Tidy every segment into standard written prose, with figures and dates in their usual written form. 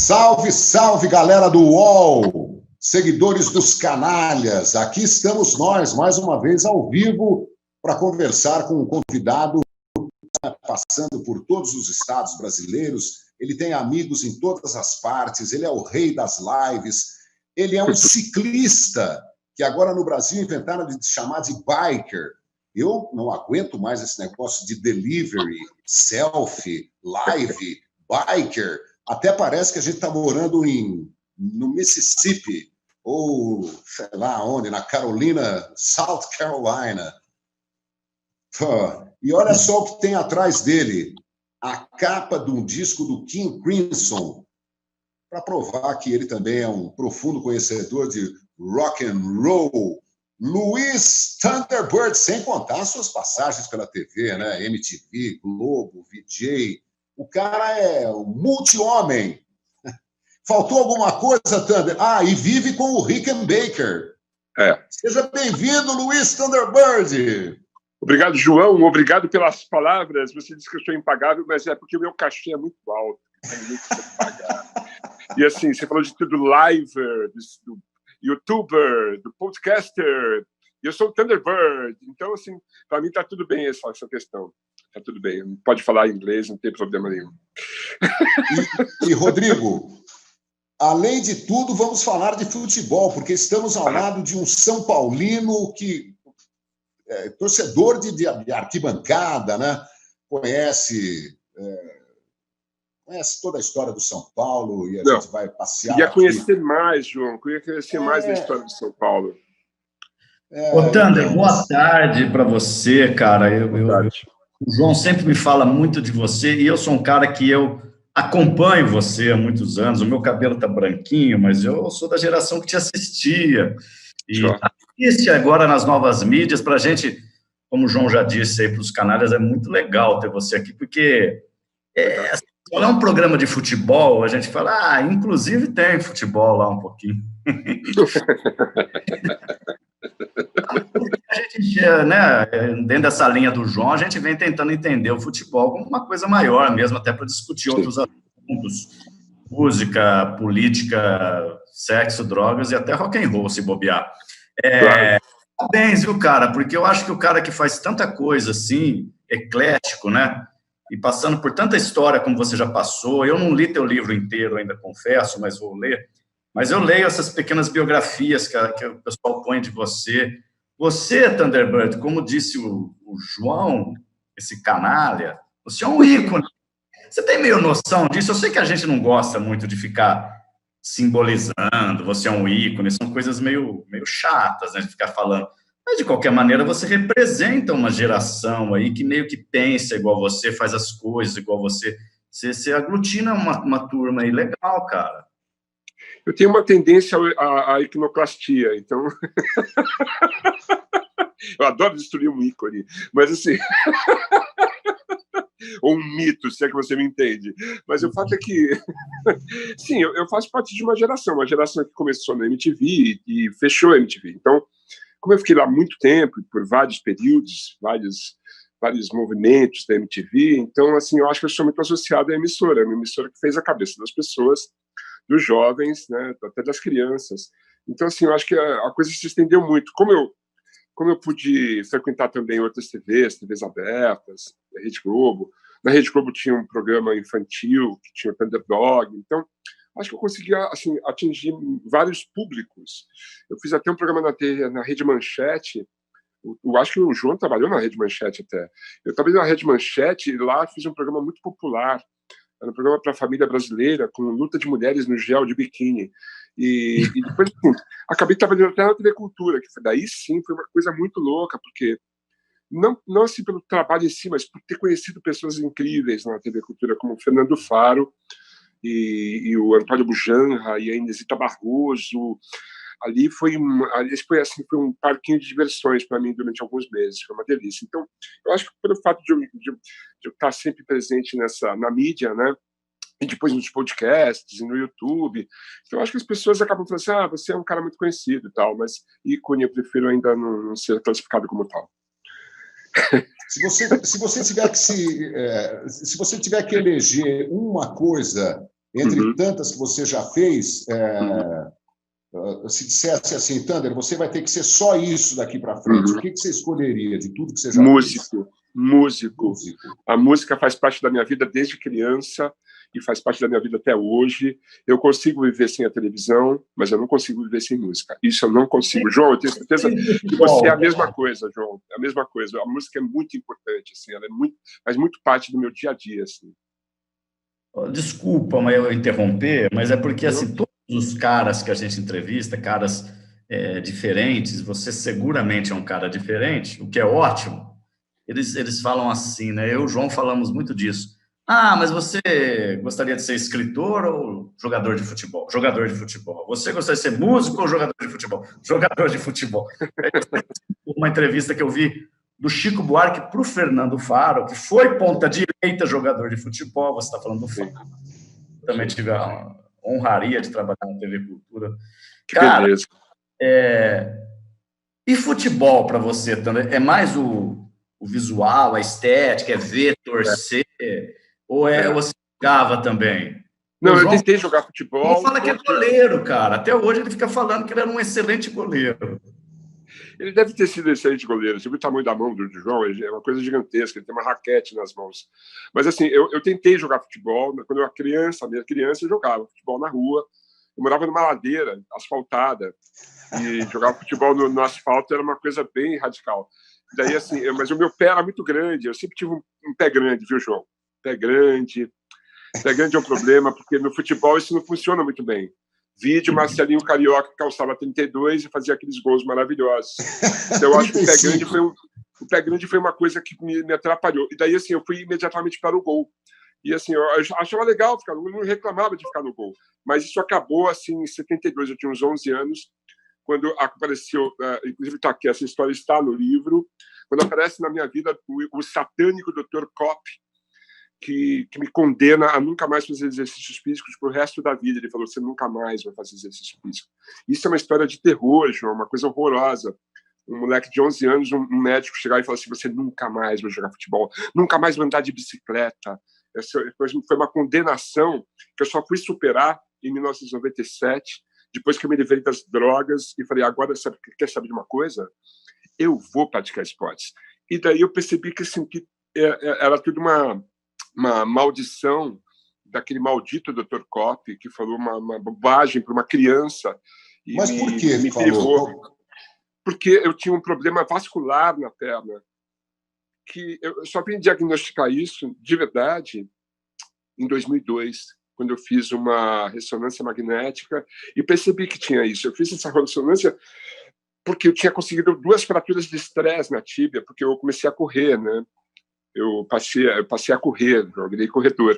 Salve, salve, galera do UOL, seguidores dos canalhas. Aqui estamos nós, mais uma vez, ao vivo, para conversar com um convidado passando por todos os estados brasileiros. Ele tem amigos em todas as partes, ele é o rei das lives, ele é um ciclista, que agora no Brasil inventaram de chamar de biker. Eu não aguento mais esse negócio de delivery, selfie, live, biker. Até parece que a gente está morando no Mississippi, ou sei lá onde, na Carolina, South Carolina. E olha só o que tem atrás dele, a capa de um disco do King Crimson, para provar que ele também é um profundo conhecedor de rock and roll. Luiz Thunderbird, sem contar suas passagens pela TV, né? MTV, Globo, VJ. O cara é um multi-homem. Faltou alguma coisa, Thunder? E vive com o Rickenbacker. Seja bem-vindo, Luiz Thunderbird. Obrigado, João. Obrigado pelas palavras. Você disse que eu sou impagável, mas é porque o meu cachê é muito alto. Tem muito que pagar. E assim, você falou de tudo liver, do youtuber, do podcaster. E eu sou o Thunderbird. Então, assim, para mim está tudo bem essa questão. Está tudo bem. Pode falar inglês, não tem problema nenhum. E Rodrigo, além de tudo, vamos falar de futebol, porque estamos ao lado de um São Paulino que é torcedor de arquibancada, né? Conhece toda a história do São Paulo e a gente vai passear. Queria conhecer mais, João. Queria conhecer mais a história do São Paulo. Ô, Thunder, boa tarde para você, cara. O João sempre me fala muito de você e eu sou um cara que eu acompanho você há muitos anos. O meu cabelo está branquinho, mas eu sou da geração que te assistia. E assiste agora nas novas mídias para a gente, como o João já disse aí para os canalhas, é muito legal ter você aqui, porque quando é um programa de futebol, a gente fala, inclusive tem futebol lá um pouquinho. A gente, né, dentro dessa linha do João, a gente vem tentando entender o futebol como uma coisa maior mesmo, até para discutir outros assuntos, música, política, sexo, drogas e até rock and roll, se bobear. Parabéns, viu, cara? Porque eu acho que o cara que faz tanta coisa assim, eclético, né? E passando por tanta história como você já passou, eu não li teu livro inteiro ainda, confesso, mas vou ler. Mas eu leio essas pequenas biografias que o pessoal põe de você. Você, Thunderbird, como disse o João, esse canalha, você é um ícone. Você tem meio noção disso? Eu sei que a gente não gosta muito de ficar simbolizando, você é um ícone, são coisas meio chatas, né, de ficar falando. Mas, de qualquer maneira, você representa uma geração aí que meio que pensa igual você, faz as coisas igual você. Você aglutina uma turma aí legal, cara. Eu tenho uma tendência à iconoclastia, então... Eu adoro destruir um ícone, mas assim... ou um mito, se é que você me entende. Mas o fato é que... Sim, eu faço parte de uma geração que começou na MTV e fechou a MTV. Então, como eu fiquei lá muito tempo, por vários períodos, vários movimentos da MTV, então, assim, eu acho que eu sou muito associado à emissora, uma emissora que fez a cabeça das pessoas, dos jovens, né, até das crianças. Então, assim, eu acho que a coisa se estendeu muito. Como eu pude frequentar também outras TVs abertas, da Rede Globo. Na Rede Globo tinha um programa infantil, que tinha o Thunderdog. Então, acho que eu conseguia assim, atingir vários públicos. Eu fiz até um programa na Rede Manchete. Eu acho que o João trabalhou na Rede Manchete até. Eu trabalhei na Rede Manchete e lá fiz um programa muito popular. Era um programa para a família brasileira, com luta de mulheres no gel de biquíni. E depois, assim, acabei trabalhando até na TV Cultura, que daí sim foi uma coisa muito louca, porque não assim pelo trabalho em si, mas por ter conhecido pessoas incríveis na TV Cultura, como o Fernando Faro e o Antônio Bujanra e a Inesita Barroso. Ali foi um parquinho de diversões para mim durante alguns meses, foi uma delícia. Então, eu acho que pelo fato de eu estar sempre presente na mídia, né, e depois nos podcasts e no YouTube, então eu acho que as pessoas acabam falando assim, você é um cara muito conhecido e tal, mas ícone eu prefiro ainda não ser classificado como tal. Se você tiver que eleger uma coisa entre tantas que você já fez, se dissesse assim, Thunder, você vai ter que ser só isso daqui para frente, o que você escolheria de tudo que você já fez? Músico. A música faz parte da minha vida desde criança e faz parte da minha vida até hoje. Eu consigo viver sem a televisão, mas eu não consigo viver sem música. Isso eu não consigo. João, eu tenho certeza que você é a mesma coisa, João. É a mesma coisa. A música é muito importante, assim, ela faz muito parte do meu dia a dia, assim. Desculpa, mas eu interromper, mas é porque, assim, todos os caras que a gente entrevista, caras diferentes, você seguramente é um cara diferente, o que é ótimo. Eles falam assim, né? Eu e o João falamos muito disso. Ah, mas você gostaria de ser escritor ou jogador de futebol? Jogador de futebol. Você gostaria de ser músico ou jogador de futebol? Jogador de futebol. Uma entrevista que eu vi do Chico Buarque para o Fernando Faro, que foi ponta direita jogador de futebol, você está falando do Faro. Também tive a honraria de trabalhar na TV Cultura. Cara, beleza. E futebol para você também? É mais o visual, a estética, é ver, torcer, ou você jogava também? Não, eu tentei jogar futebol. Ele fala que é goleiro, cara. Até hoje ele fica falando que ele era um excelente goleiro. Ele deve ter sido excelente goleiro. Você viu o tamanho da mão do João? É uma coisa gigantesca. Ele tem uma raquete nas mãos. Mas, assim, eu tentei jogar futebol. Quando eu era criança, eu jogava futebol na rua. Eu morava numa ladeira asfaltada. E jogar futebol no asfalto era uma coisa bem radical. Daí, assim, mas o meu pé era muito grande. Eu sempre tive um pé grande, viu, João? Pé grande. Pé grande é um problema, porque no futebol isso não funciona muito bem. Vídeo Marcelinho Carioca, que calçava 32 e fazia aqueles gols maravilhosos. Então, eu acho que o pé grande foi uma coisa que me atrapalhou. E daí, assim, eu fui imediatamente para o gol. E, assim, eu achava legal ficar no gol, não reclamava de ficar no gol. Mas isso acabou, assim, em 72, eu tinha uns 11 anos, quando apareceu, inclusive está aqui, essa história está no livro, quando aparece na minha vida o satânico Dr. Kopp, que me condena a nunca mais fazer exercícios físicos pro resto da vida. Ele falou, você nunca mais vai fazer exercício físico. Isso é uma história de terror, João, uma coisa horrorosa. Um moleque de 11 anos, um médico chegar e falar assim, você nunca mais vai jogar futebol, nunca mais vai andar de bicicleta. Essa foi uma condenação que eu só fui superar em 1997, depois que eu me livrei das drogas e falei, agora, quer saber de uma coisa? Eu vou praticar esportes. E daí eu percebi que, assim, que era tudo uma maldição daquele maldito Dr. Kopp, que falou uma bobagem para uma criança. E mas por que me falou? Porque eu tinha um problema vascular na perna, que eu só vim diagnosticar isso, de verdade, em 2002, quando eu fiz uma ressonância magnética e percebi que tinha isso. Eu fiz essa ressonância porque eu tinha conseguido 2 fraturas de estresse na tíbia, porque eu comecei a correr, né? Eu passei a correr, eu virei corredor.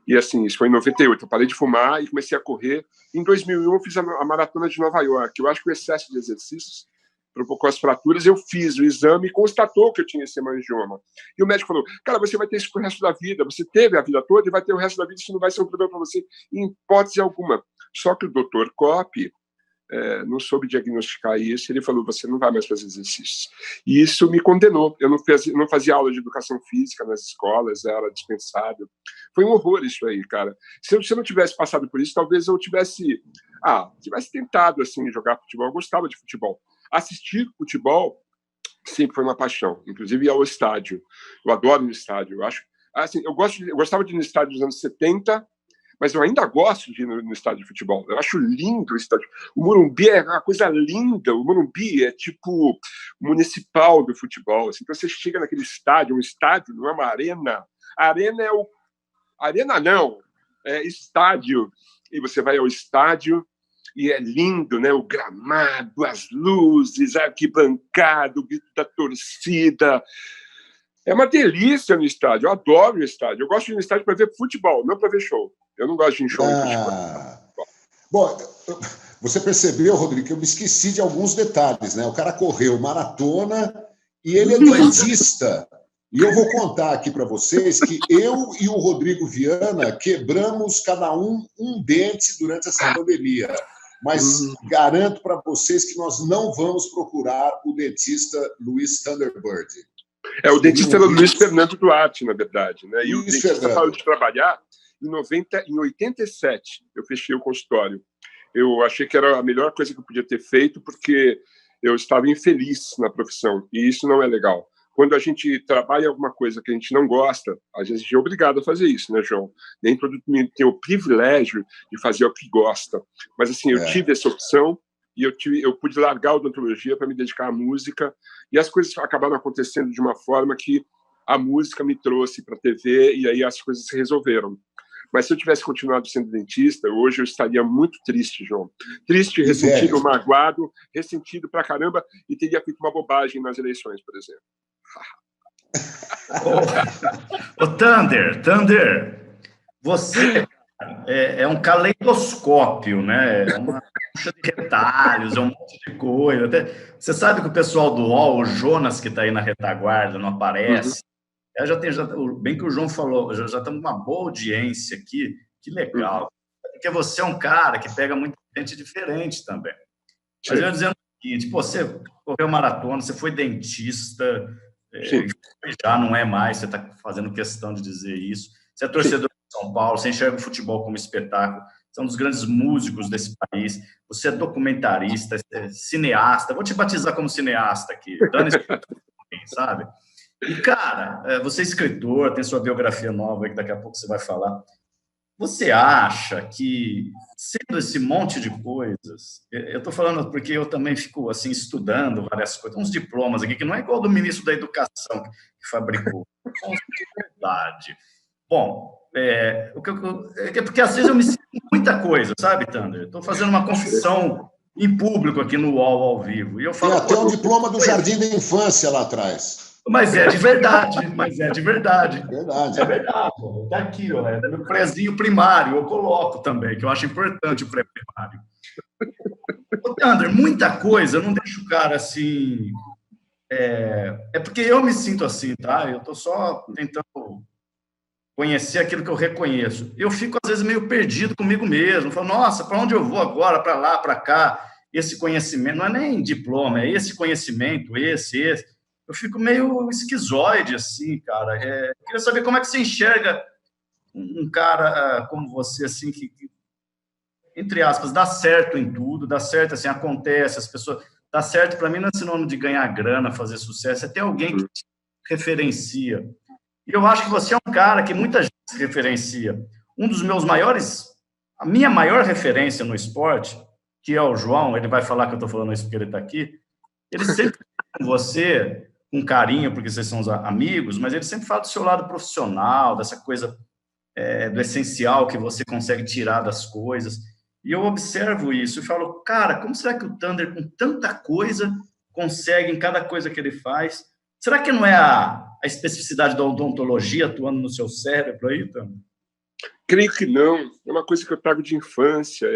E, assim, isso foi em 98. Eu parei de fumar e comecei a correr. Em 2001, eu fiz a maratona de Nova York. Eu acho que o excesso de exercícios provocou as fraturas. Eu fiz o exame e constatou que eu tinha esse hemangioma. E o médico falou, cara, você vai ter isso pro resto da vida. Você teve a vida toda e vai ter o resto da vida. Isso não vai ser um problema para você em hipótese alguma. Só que o Dr. Kopp não soube diagnosticar isso. Ele falou, você não vai mais fazer exercícios. E isso me condenou. Eu não fazia aula de educação física nas escolas, era dispensado. Foi um horror isso aí, cara. Se eu não tivesse passado por isso, talvez eu tivesse tentado, assim, jogar futebol. Eu gostava de futebol. Assistir futebol sempre foi uma paixão. Inclusive ir ao estádio. Eu adoro ir no estádio. Eu acho, assim, eu gostava de ir no estádio dos anos 70, mas eu ainda gosto de ir no estádio de futebol. Eu acho lindo o estádio. O Morumbi é uma coisa linda. O Morumbi é tipo municipal do futebol. Assim. Então você chega naquele estádio, um estádio não é uma arena. A arena é arena não, é estádio. E você vai ao estádio e é lindo, né? O gramado, as luzes, a arquibancada, o grito da torcida. É uma delícia no estádio. Eu adoro o estádio. Eu gosto de ir no estádio para ver futebol, não para ver show. Eu não gosto de ir em show de futebol. Bom, você percebeu, Rodrigo, que eu me esqueci de alguns detalhes, né? O cara correu maratona e ele é dentista. E eu vou contar aqui para vocês que eu e o Rodrigo Viana quebramos cada um dente durante essa pandemia. Mas garanto para vocês que nós não vamos procurar o dentista Luiz Thunderbird. O dentista era o Luiz Fernando Duarte, na verdade. Né? E o dentista parou de trabalhar Em 87, eu fechei o consultório. Eu achei que era a melhor coisa que eu podia ter feito, porque eu estava infeliz na profissão, e isso não é legal. Quando a gente trabalha alguma coisa que a gente não gosta, a gente é obrigado a fazer isso, né, João? Nem todo mundo tem o privilégio de fazer o que gosta. Mas, assim, eu tive essa opção e eu pude largar a odontologia para me dedicar à música, e as coisas acabaram acontecendo de uma forma que a música me trouxe para a TV, e aí as coisas se resolveram. Mas se eu tivesse continuado sendo dentista, hoje eu estaria muito triste, João. Triste, ressentido, magoado, ressentido pra caramba, e teria feito uma bobagem nas eleições, por exemplo. Ô, Thunder, você é um caleidoscópio, né? É uma puxa de retalhos, é um monte de coisa. Você sabe que o pessoal do UOL, o Jonas, que está aí na retaguarda, não aparece. Bem que o João falou, já estamos numa boa audiência aqui, que legal. Porque você é um cara que pega muita gente diferente também. Mas eu ia dizendo o seguinte, você correu maratona, você foi dentista, já não é mais, você está fazendo questão de dizer isso. Você é torcedor de São Paulo, você enxerga o futebol como espetáculo, você é um dos grandes músicos desse país, você é documentarista, é cineasta, vou te batizar como cineasta aqui, sabe? E, cara, você é escritor, tem sua biografia nova aí, que daqui a pouco você vai falar. Você acha que, sendo esse monte de coisas, eu estou falando porque eu também fico, assim, estudando várias coisas, uns diplomas aqui, que não é igual do ministro da Educação, que fabricou. É verdade. Bom, porque às vezes eu me sinto muita coisa, sabe, Thunder? Estou fazendo uma confissão em público aqui no UOL, ao vivo. E eu falo, tem até um diploma do Jardim da Infância lá atrás. Mas é de verdade, Verdade. É verdade. Está aqui, ó, é no prézinho primário, eu coloco também, que eu acho importante o pré-primário. Thunder, muita coisa, eu não deixo o cara assim... É porque eu me sinto assim, tá? Eu estou só tentando conhecer aquilo que eu reconheço. Eu fico, às vezes, meio perdido comigo mesmo. Falo, nossa, para onde eu vou agora? Para lá, para cá? Esse conhecimento, não é nem diploma, é esse conhecimento, esse. Eu fico meio esquizoide, assim, cara. Eu queria saber como é que você enxerga um cara como você, assim, que, entre aspas, dá certo em tudo, dá certo, assim, acontece, as pessoas... Dá certo, para mim, não é sinônimo de ganhar grana, fazer sucesso, é ter alguém que te referencia. E eu acho que você é um cara que muita gente se referencia. Um dos meus maiores... A minha maior referência no esporte, que é o João, ele vai falar que eu estou falando isso porque ele está aqui, ele sempre com você... com carinho, porque vocês são amigos, mas ele sempre fala do seu lado profissional, dessa coisa do essencial que você consegue tirar das coisas. E eu observo isso e falo, cara, como será que o Thunder, com tanta coisa, consegue em cada coisa que ele faz? Será que não é a especificidade da odontologia atuando no seu cérebro aí, Thunder? Creio que não. É uma coisa que eu trago de infância.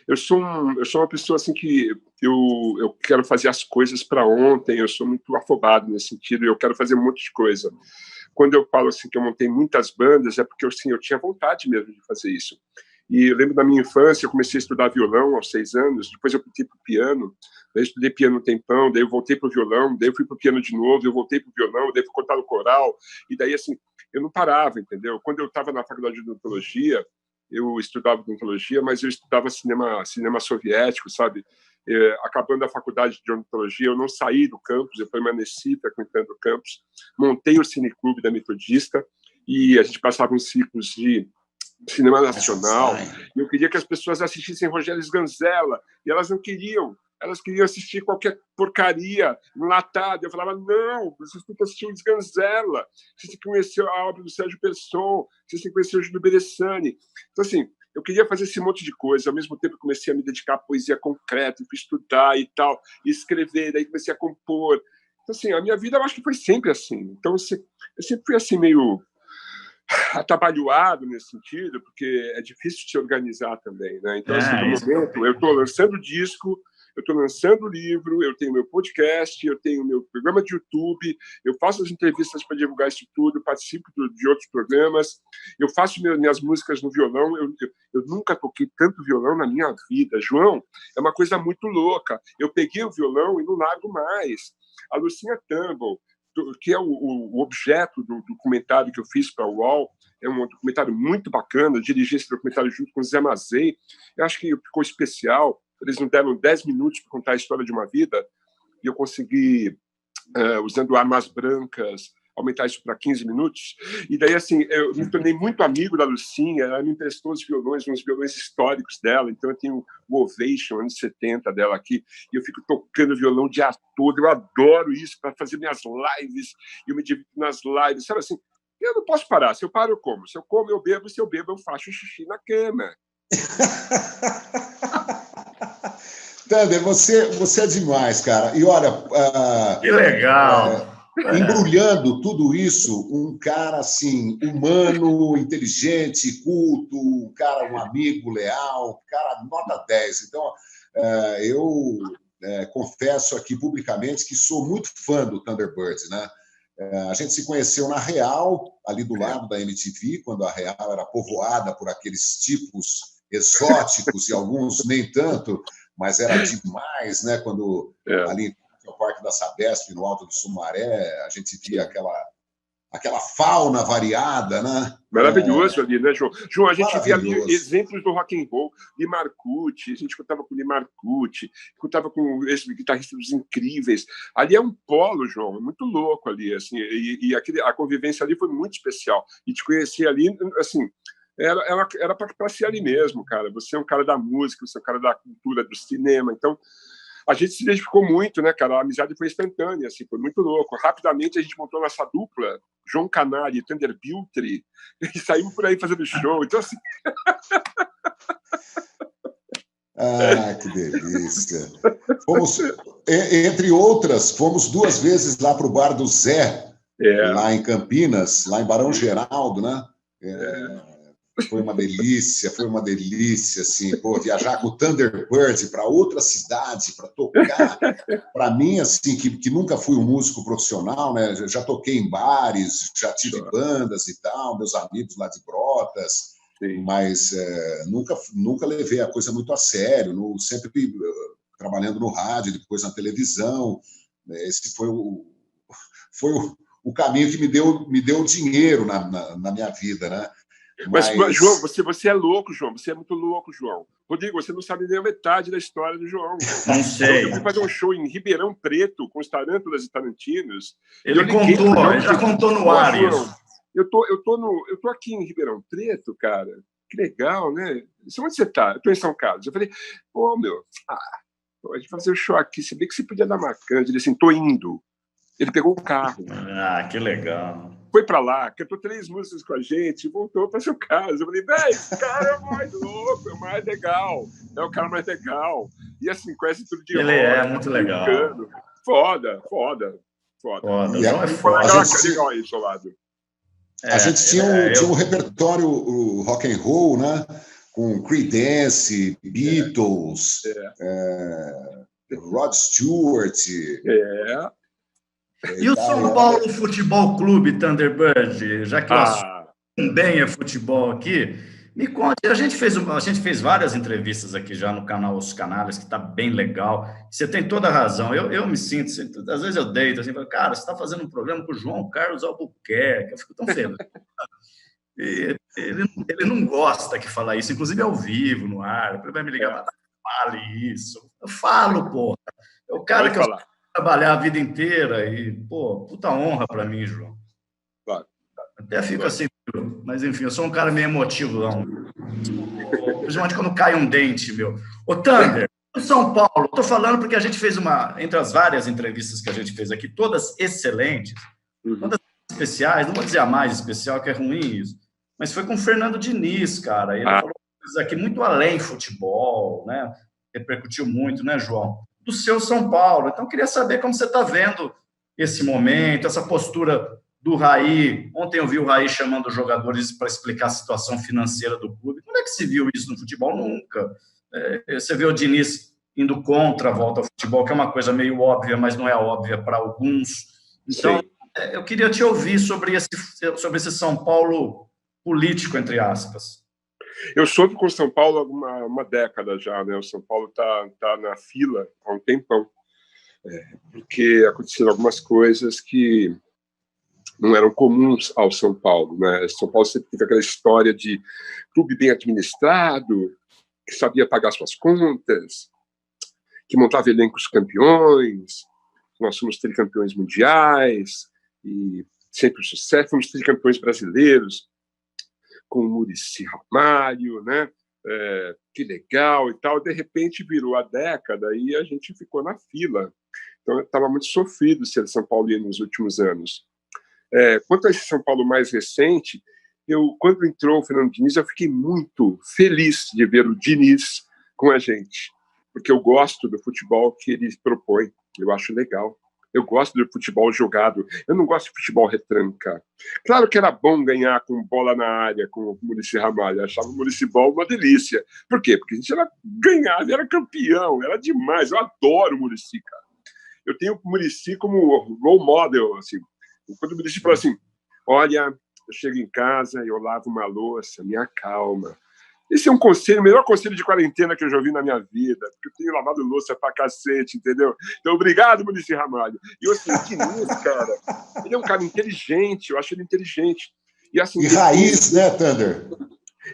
Eu sou uma pessoa assim que eu quero fazer as coisas para ontem. Eu sou muito afobado nesse sentido. Eu quero fazer um monte de coisa. Quando eu falo assim que eu montei muitas bandas, é porque assim, eu tinha vontade mesmo de fazer isso. E eu lembro da minha infância, eu comecei a estudar violão aos 6 anos. Depois eu fui para o piano. Daí eu estudei piano um tempão. Daí eu voltei para o violão. Daí eu fui para o piano de novo. Eu voltei para o violão. Daí fui cantar no coral. E daí assim eu não parava, entendeu? Quando eu estava na faculdade de odontologia, eu estudava odontologia, mas eu estudava cinema soviético, sabe? Acabando a faculdade de odontologia, eu não saí do campus, eu permaneci frequentando o campus, montei o cineclube da Metodista e a gente passava uns ciclos de cinema nacional. E eu queria que as pessoas assistissem Rogério Sganzella, e elas não queriam. Elas queriam assistir qualquer porcaria enlatada. Eu falava, não, vocês têm que assistir o Sganzella, vocês têm que conhecer a obra do Sérgio Pesson, vocês têm que conhecer o Júlio Beressani. Então, assim, eu queria fazer esse monte de coisa. Ao mesmo tempo, eu comecei a me dedicar à poesia concreta, fui estudar e tal, e escrever, daí comecei a compor. Então, assim, a minha vida, eu acho que foi sempre assim. Então, eu sempre fui assim, meio atabalhoado nesse sentido, porque é difícil de se organizar também, né? Então, assim, no momento, eu estou lançando disco, eu estou lançando livro, eu tenho meu podcast, eu tenho meu programa de YouTube, eu faço as entrevistas para divulgar isso tudo, participo de outros programas, eu faço minhas músicas no violão, eu nunca toquei tanto violão na minha vida. João, é uma coisa muito louca. Eu peguei o violão e não largo mais. A Lucinha Tumble que é o objeto do documentário que eu fiz para o UOL. É um documentário muito bacana, eu dirigi esse documentário junto com o Zé Mazei. Eu acho que ficou especial. Eles me deram 10 minutos para contar a história de uma vida, e eu consegui, usando armas brancas, aumentar isso para 15 minutos. E daí, assim, eu me tornei muito amigo da Lucinha, ela me emprestou os violões, uns violões históricos dela, então eu tenho o Ovation, anos 70 dela aqui, e eu fico tocando violão o dia todo, eu adoro isso, para fazer minhas lives, e eu me divido nas lives, sabe assim, eu não posso parar, se eu paro, eu como, se eu como, eu bebo, se eu bebo, eu faço xixi na cama. Thunder, você é demais, cara. E olha... que legal! Embrulhando tudo isso, um cara assim, humano, inteligente, culto, um cara, um amigo leal, um cara nota 10. Então, eu confesso aqui publicamente que sou muito fã do Thunderbirds, né? A gente se conheceu na Real, ali do lado da MTV, quando a Real era povoada por aqueles tipos exóticos e alguns nem tanto, mas era demais, né? Quando ali no Parque da Sabesp, no Alto do Sumaré, a gente via aquela fauna variada, né? Maravilhoso ali, né, João? João, a gente via ali exemplos do rock and roll, Limar Kuti, a gente contava com o Limar Kuti, contava com esses guitarristas incríveis. Ali é um polo, João, muito louco ali, assim, e a convivência ali foi muito especial. E te conhecer ali, assim, era para ser ali mesmo, cara. Você é um cara da música, você é um cara da cultura, do cinema, então a gente se identificou muito, né, cara? A amizade foi instantânea, assim, foi muito louco. Rapidamente a gente montou nossa dupla, João Canari e Thunder Biltri, e saímos por aí fazendo show. Então, assim... que delícia. Entre outras, fomos 2 vezes lá para o Bar do Zé, lá em Campinas, lá em Barão Geraldo, né? Foi uma delícia, assim, pô, viajar com o Thunderbird para outra cidade, para tocar. Para mim, assim, que nunca fui um músico profissional, né? Já toquei em bares, já tive bandas e tal, meus amigos lá de Brotas, mas nunca levei a coisa muito a sério, sempre trabalhando no rádio, depois na televisão. Esse foi o caminho que me deu dinheiro na minha vida, né? Mas, João, você é louco, João. Você é muito louco, João. Rodrigo, você não sabe nem a metade da história do João. Não sei. Eu fui fazer um show em Ribeirão Preto com os Tarântulas e Tarantinos. Ele já contou no ar isso. Eu tô aqui em Ribeirão Preto, cara. Que legal, né? Onde você tá? Eu tô em São Carlos. Eu falei, a gente vai fazer o show aqui. Se bem que você podia dar uma canja. Ele assim, tô indo. Ele pegou o carro. Que legal. Foi para lá, cantou 3 músicas com a gente e voltou para seu casa. Eu falei, velho, esse cara é o mais louco, é o mais legal, é o cara mais legal. E assim, conhece tudo de rock. Ele é muito legal. Foda. João é foda. A gente tinha um repertório rock and roll, né? Com Creedence, Beatles, Rod Stewart. E o São Paulo Futebol Clube, Thunderbird, já que o assunto também é futebol aqui, me conte, a gente fez várias entrevistas aqui já no canal Os Canalhas, que está bem legal, você tem toda a razão, eu me sinto, às vezes eu deito assim, falo, cara, você está fazendo um programa com o João Carlos Albuquerque, eu fico tão feliz. Ele não gosta que falar isso, inclusive ao vivo, no ar, ele vai me ligar, fale isso, eu falo, porra, é o cara que eu trabalhar a vida inteira e, puta honra para mim, João. Claro. Até fico assim, mas enfim, eu sou um cara meio emotivo, principalmente quando cai um dente, meu. Ô, Thunder, São Paulo, tô falando porque a gente fez entre as várias entrevistas que a gente fez aqui, todas excelentes, todas especiais, não vou dizer a mais especial, que é ruim isso, mas foi com o Fernando Diniz, cara, ele falou coisas aqui muito além futebol, né, repercutiu muito, né, João? Do seu São Paulo. Então, eu queria saber como você está vendo esse momento, essa postura do Raí. Ontem eu vi o Raí chamando os jogadores para explicar a situação financeira do clube. Quando é que se viu isso no futebol? Nunca. Você vê o Diniz indo contra a volta ao futebol, que é uma coisa meio óbvia, mas não é óbvia para alguns. Então, eu queria te ouvir sobre esse São Paulo político, entre aspas. Eu soube com o São Paulo há uma década já, né? O São Paulo tá na fila há um tempão, porque aconteceram algumas coisas que não eram comuns ao São Paulo, né? São Paulo sempre teve aquela história de clube bem administrado, que sabia pagar suas contas, que montava elencos campeões. Nós somos tricampeões mundiais e sempre sucesso. Fomos tricampeões brasileiros com o Muricy Ramalho, né? Que legal e tal. De repente virou a década e a gente ficou na fila. Então estava muito sofrido ser São Paulino nos últimos anos. Quanto a esse São Paulo mais recente, quando entrou o Fernando Diniz, eu fiquei muito feliz de ver o Diniz com a gente, porque eu gosto do futebol que ele propõe, eu acho legal. Eu gosto do futebol jogado, eu não gosto de futebol retranca. Claro que era bom ganhar com bola na área, com o Muricy Ramalho, eu achava o Muricy Ball uma delícia. Por quê? Porque a gente ganhava, era campeão, era demais, eu adoro o Muricy, cara. Eu tenho o Muricy como role model, assim. Quando o Muricy falou assim, olha, eu chego em casa, eu lavo uma louça, me acalma. Esse é um conselho, o melhor conselho de quarentena que eu já ouvi na minha vida, porque eu tenho lavado louça pra cacete, entendeu? Então, obrigado, Muricy Ramalho. E eu, assim, o Diniz, cara, ele é um cara inteligente, eu acho ele inteligente. E, assim, raiz, né, Thunder?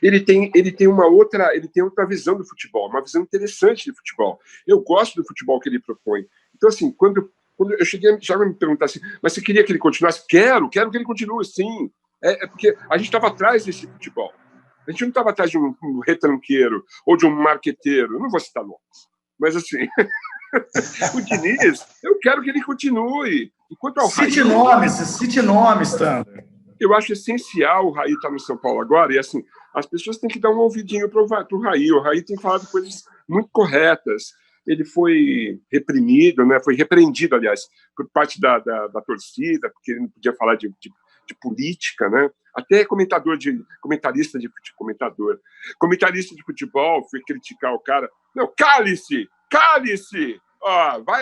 Ele tem outra visão do futebol, uma visão interessante de futebol. Eu gosto do futebol que ele propõe. Então, assim, quando eu cheguei, já me perguntar assim, mas você queria que ele continuasse? Quero que ele continue, sim. Porque a gente estava atrás desse futebol. A gente não estava atrás de um retranqueiro ou de um marqueteiro. Eu não vou citar nomes. Mas, assim, o Diniz, eu quero que ele continue. Enquanto ao Cite nomes, Thunder. Eu acho essencial o Raí estar no São Paulo agora. E, assim, as pessoas têm que dar um ouvidinho para o Raí. O Raí tem falado coisas muito corretas. Ele foi reprimido, né? Foi repreendido, aliás, por parte da torcida, porque ele não podia falar de política, né? Até comentarista de futebol foi criticar o cara. Não, cale-se!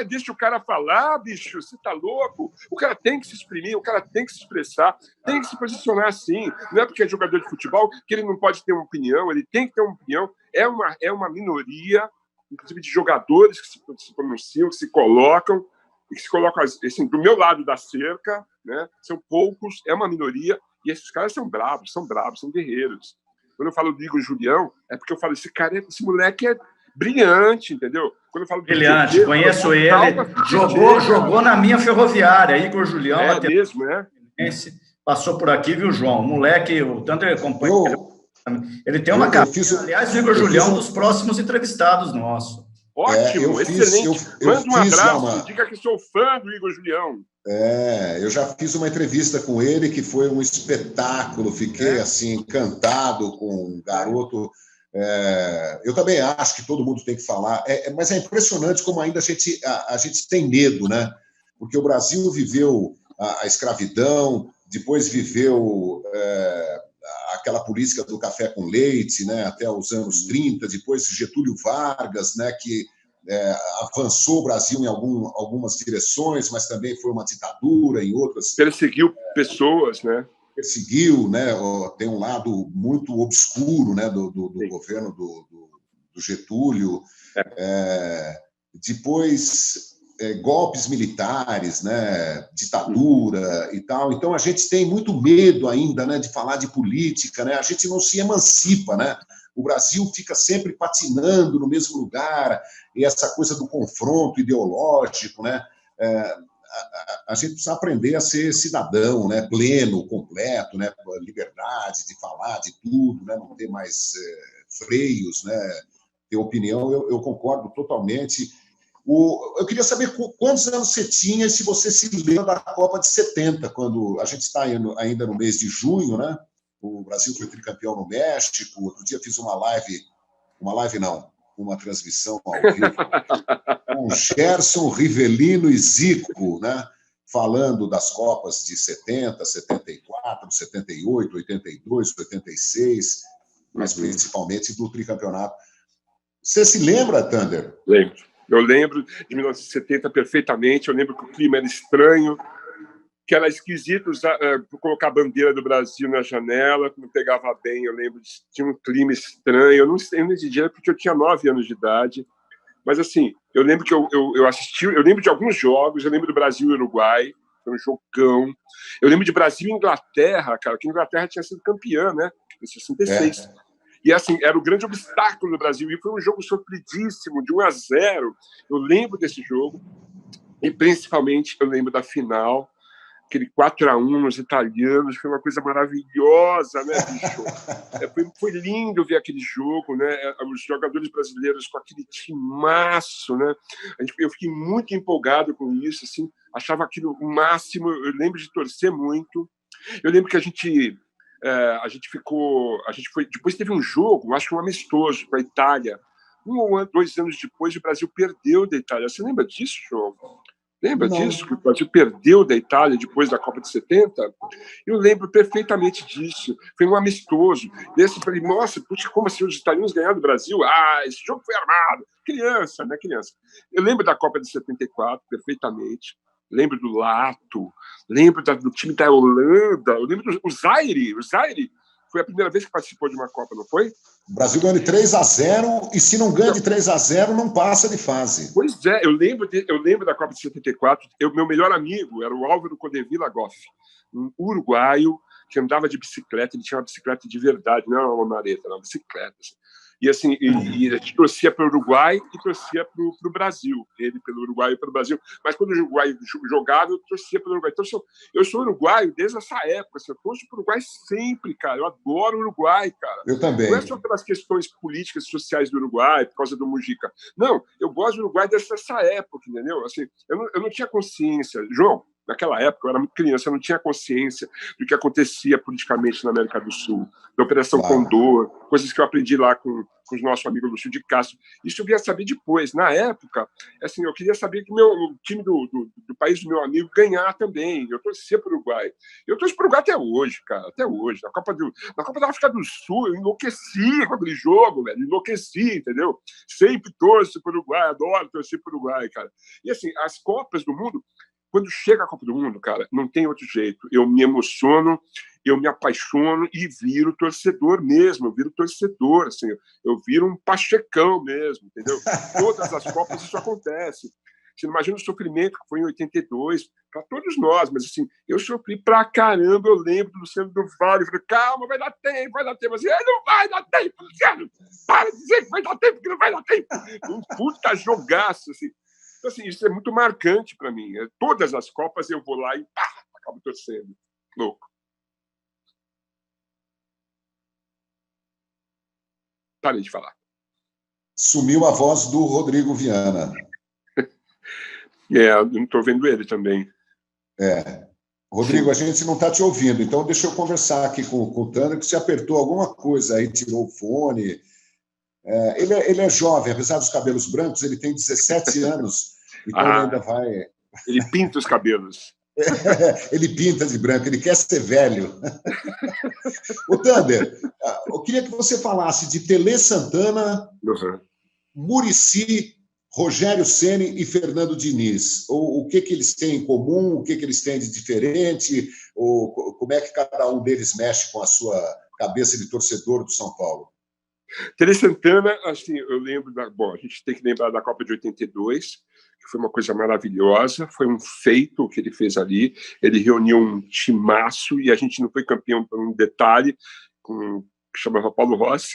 Deixa o cara falar, bicho, você tá louco? O cara tem que se exprimir, o cara tem que se expressar, tem que se posicionar assim. Não é porque é jogador de futebol que ele não pode ter uma opinião, ele tem que ter uma opinião. É uma minoria, inclusive de jogadores que se pronunciam, que se colocam, e que se colocam assim, do meu lado da cerca, né? São poucos, é uma minoria, e esses caras são bravos, são guerreiros. Quando eu falo do Igor Julião, é porque eu falo, esse moleque é brilhante, entendeu? Quando eu falo brilhante, Tietê, conheço ele, jogou na minha Ferroviária, Igor Julião. Mesmo, né? Passou por aqui, viu, João? O moleque, o Thunder acompanha. Ele tem uma carreira. Aliás, o Igor Julião é um dos próximos entrevistados nossos. Ótimo, excelente. Manda um abraço, diga que sou fã do Igor Julião. Eu já fiz uma entrevista com ele que foi um espetáculo, fiquei assim encantado com um garoto. Eu também acho que todo mundo tem que falar, mas é impressionante como ainda a gente tem medo, né? Porque o Brasil viveu a escravidão, depois viveu aquela política do café com leite, né? Até os anos 30, depois Getúlio Vargas, né? Que avançou o Brasil em algumas direções, mas também foi uma ditadura em outras. Perseguiu pessoas, né? Perseguiu, né? Tem um lado muito obscuro, né? Do governo do Getúlio. Depois golpes militares, né? Ditadura e tal. Então a gente tem muito medo ainda, né? De falar de política, né? A gente não se emancipa, né? O Brasil fica sempre patinando no mesmo lugar, e essa coisa do confronto ideológico, né? A gente precisa aprender a ser cidadão, né? Pleno, completo, né? Liberdade de falar de tudo, né? Não ter mais freios, né? Ter opinião, eu concordo totalmente. Eu queria saber quantos anos você tinha e se você se lembra da Copa de 70, quando a gente está ainda no mês de junho, né? O Brasil foi tricampeão no México. Outro dia fiz uma transmissão ao vivo com Gerson, Rivelino e Zico, né? Falando das Copas de 70, 74, 78, 82, 86, mas principalmente do tricampeonato. Você se lembra, Thunder? Lembro. Eu lembro de 1970 perfeitamente. Eu lembro que o clima era estranho, que era esquisito colocar a bandeira do Brasil na janela, não pegava bem. Eu lembro de tinha um clima estranho. Eu não entendia porque eu tinha 9 anos de idade. Mas, assim, eu lembro que eu assisti, eu lembro de alguns jogos, eu lembro do Brasil e Uruguai, foi um jogão. Eu lembro de Brasil e Inglaterra, cara, que a Inglaterra tinha sido campeã, né, em 66. E, assim, era o grande obstáculo do Brasil. E foi um jogo sofridíssimo, de 1-0. Eu lembro desse jogo. E, principalmente, eu lembro da final, aquele 4-1 nos italianos. Foi uma coisa maravilhosa, né, bicho? Foi lindo ver aquele jogo, né? Os jogadores brasileiros com aquele timaço, né? Eu fiquei muito empolgado com isso, assim. Achava aquilo o máximo. Eu lembro de torcer muito. Eu lembro que a gente foi, depois teve um jogo, acho que um amistoso com a Itália. 1 ou 2 anos depois, o Brasil perdeu da Itália. Você lembra disso, João? Lembra disso? Que o Brasil perdeu da Itália depois da Copa de 70? Eu lembro perfeitamente disso. Foi um amistoso. Desse, falei, nossa, puxa, como assim os italianos ganharam do Brasil? Ah, esse jogo foi armado. Criança, né? Criança. Eu lembro da Copa de 74 perfeitamente. Lembro do Lato, lembro do time da Holanda, eu lembro do Zaire. O Zaire foi a primeira vez que participou de uma Copa, não foi? O Brasil ganhou de 3-0, e se não ganha de 3-0, não passa de fase. Pois é, eu lembro da Copa de 74. Meu melhor amigo era o Álvaro Codevilla Goff, um uruguaio que andava de bicicleta. Ele tinha uma bicicleta de verdade, não era uma mareta, era uma bicicleta. Assim. E assim, e a gente torcia para o Uruguai e torcia para o Brasil. Ele pelo Uruguai e pelo Brasil. Mas quando o Uruguai jogava, eu torcia pelo Uruguai. Então, eu sou uruguaio desde essa época. Assim, eu torço para o Uruguai sempre, cara. Eu adoro o Uruguai, cara. Eu também. Não é só pelas questões políticas e sociais do Uruguai, por causa do Mujica. Não, eu gosto do Uruguai desde essa época, entendeu? Assim, eu não tinha consciência. João, naquela época, eu era muito criança, eu não tinha consciência do que acontecia politicamente na América do Sul, da Operação Condor, coisas que eu aprendi lá com os nossos amigos Lúcio de Castro. Isso eu queria saber depois. Na época, assim, eu queria saber que o time do país do meu amigo ganhar também. Eu torcia para o Uruguai. Eu torço para o Uruguai até hoje, cara, até hoje. Na Copa da África do Sul, eu enlouqueci com aquele jogo, velho, enlouqueci, entendeu? Sempre torço para o Uruguai, adoro torcer para o Uruguai, cara. E assim, as Copas do Mundo, quando chega a Copa do Mundo, cara, não tem outro jeito. Eu me emociono, eu me apaixono e viro torcedor mesmo. Eu viro torcedor, assim, eu viro um pachecão mesmo, entendeu? Todas as Copas isso acontece. Você não imagina o sofrimento que foi em 82, para todos nós, mas assim, eu sofri pra caramba. Eu lembro do Luciano do Vale, eu falei, calma, vai dar tempo, mas ele não vai dar tempo, Luciano, para de dizer que vai dar tempo, que não vai dar tempo. Um puta jogaço, assim. Então, assim, isso é muito marcante para mim. Todas as Copas eu vou lá e pá, acabo torcendo. Louco. Parei de falar. Sumiu a voz do Rodrigo Viana. Eu não estou vendo ele também. Rodrigo, a gente não está te ouvindo, então deixa eu conversar aqui com o Tânia, que você apertou alguma coisa aí, tirou o fone. Ele é jovem, apesar dos cabelos brancos, ele tem 17 anos, então ele ainda vai... Ele pinta os cabelos. Ele pinta de branco, ele quer ser velho. Ô, Thunder, eu queria que você falasse de Tele Santana, Muricy, Rogério Ceni e Fernando Diniz. O que eles têm em comum, o que eles têm de diferente, como é que cada um deles mexe com a sua cabeça de torcedor do São Paulo? Tele Santana, assim, eu lembro a gente tem que lembrar da Copa de 82, que foi uma coisa maravilhosa, foi um feito o que ele fez ali. Ele reuniu um timaço e a gente não foi campeão por um detalhe, que chamava Paulo Rossi.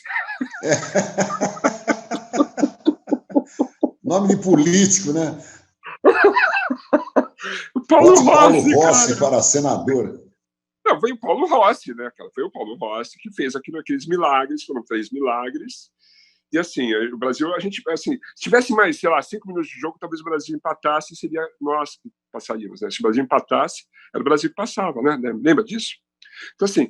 Nome de político, né? Paulo Rossi para senador. Não, foi o Paulo Rossi, né, cara? Foi o Paulo Rossi que fez aqueles milagres, foram 3 milagres. E assim, o Brasil, a gente, assim, se tivesse mais, sei lá, 5 minutos de jogo, talvez o Brasil empatasse, seria nós que passaríamos, né? Se o Brasil empatasse, era o Brasil que passava, né? Lembra disso? Então, assim,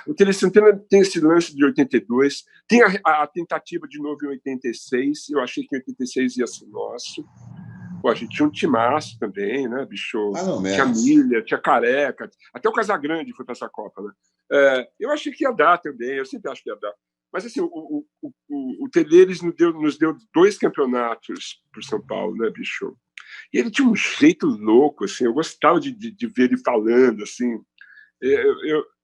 o Tele Santana tem esse lance de 82, tem a tentativa de novo em 86, eu achei que em 86 ia ser nosso. Pô, a gente tinha um timaço também, né, bicho? Tinha Milha, tinha Careca, até o Casagrande foi para essa Copa, né? Eu achei que ia dar também, eu sempre acho que ia dar. Mas, assim, o Tele nos deu 2 campeonatos para o São Paulo, né, bicho? E ele tinha um jeito louco, assim, eu gostava de ver ele falando, assim.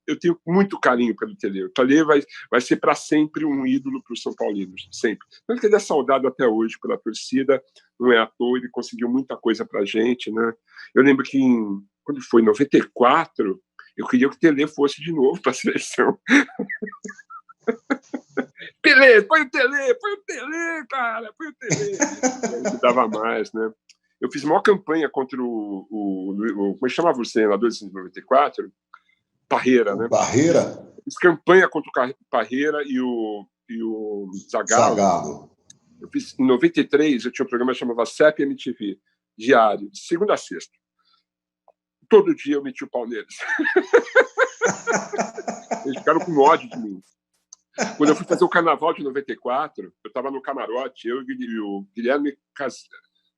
eu tenho muito carinho pelo Tele. O Tele vai ser para sempre um ídolo para os São Paulinos, sempre. Tanto que ele é saudado até hoje pela torcida, não é à toa, ele conseguiu muita coisa para a gente, né? Eu lembro que quando foi em 94, eu queria que o Tele fosse de novo para a seleção. Pelé, põe o Tele, cara, põe o Tele. Não dava mais, né? Eu fiz a maior campanha contra como é que chamava o senador de 94? Parreira, né? Parreira? Fiz campanha contra o Parreira e o Zagallo. Eu fiz, em 93, eu tinha um programa que chamava CEP MTV, diário, de segunda a sexta. Todo dia eu meti o pau neles. Eles ficaram com ódio de mim. Quando eu fui fazer o Carnaval de 94, eu estava no camarote, eu e o Guilherme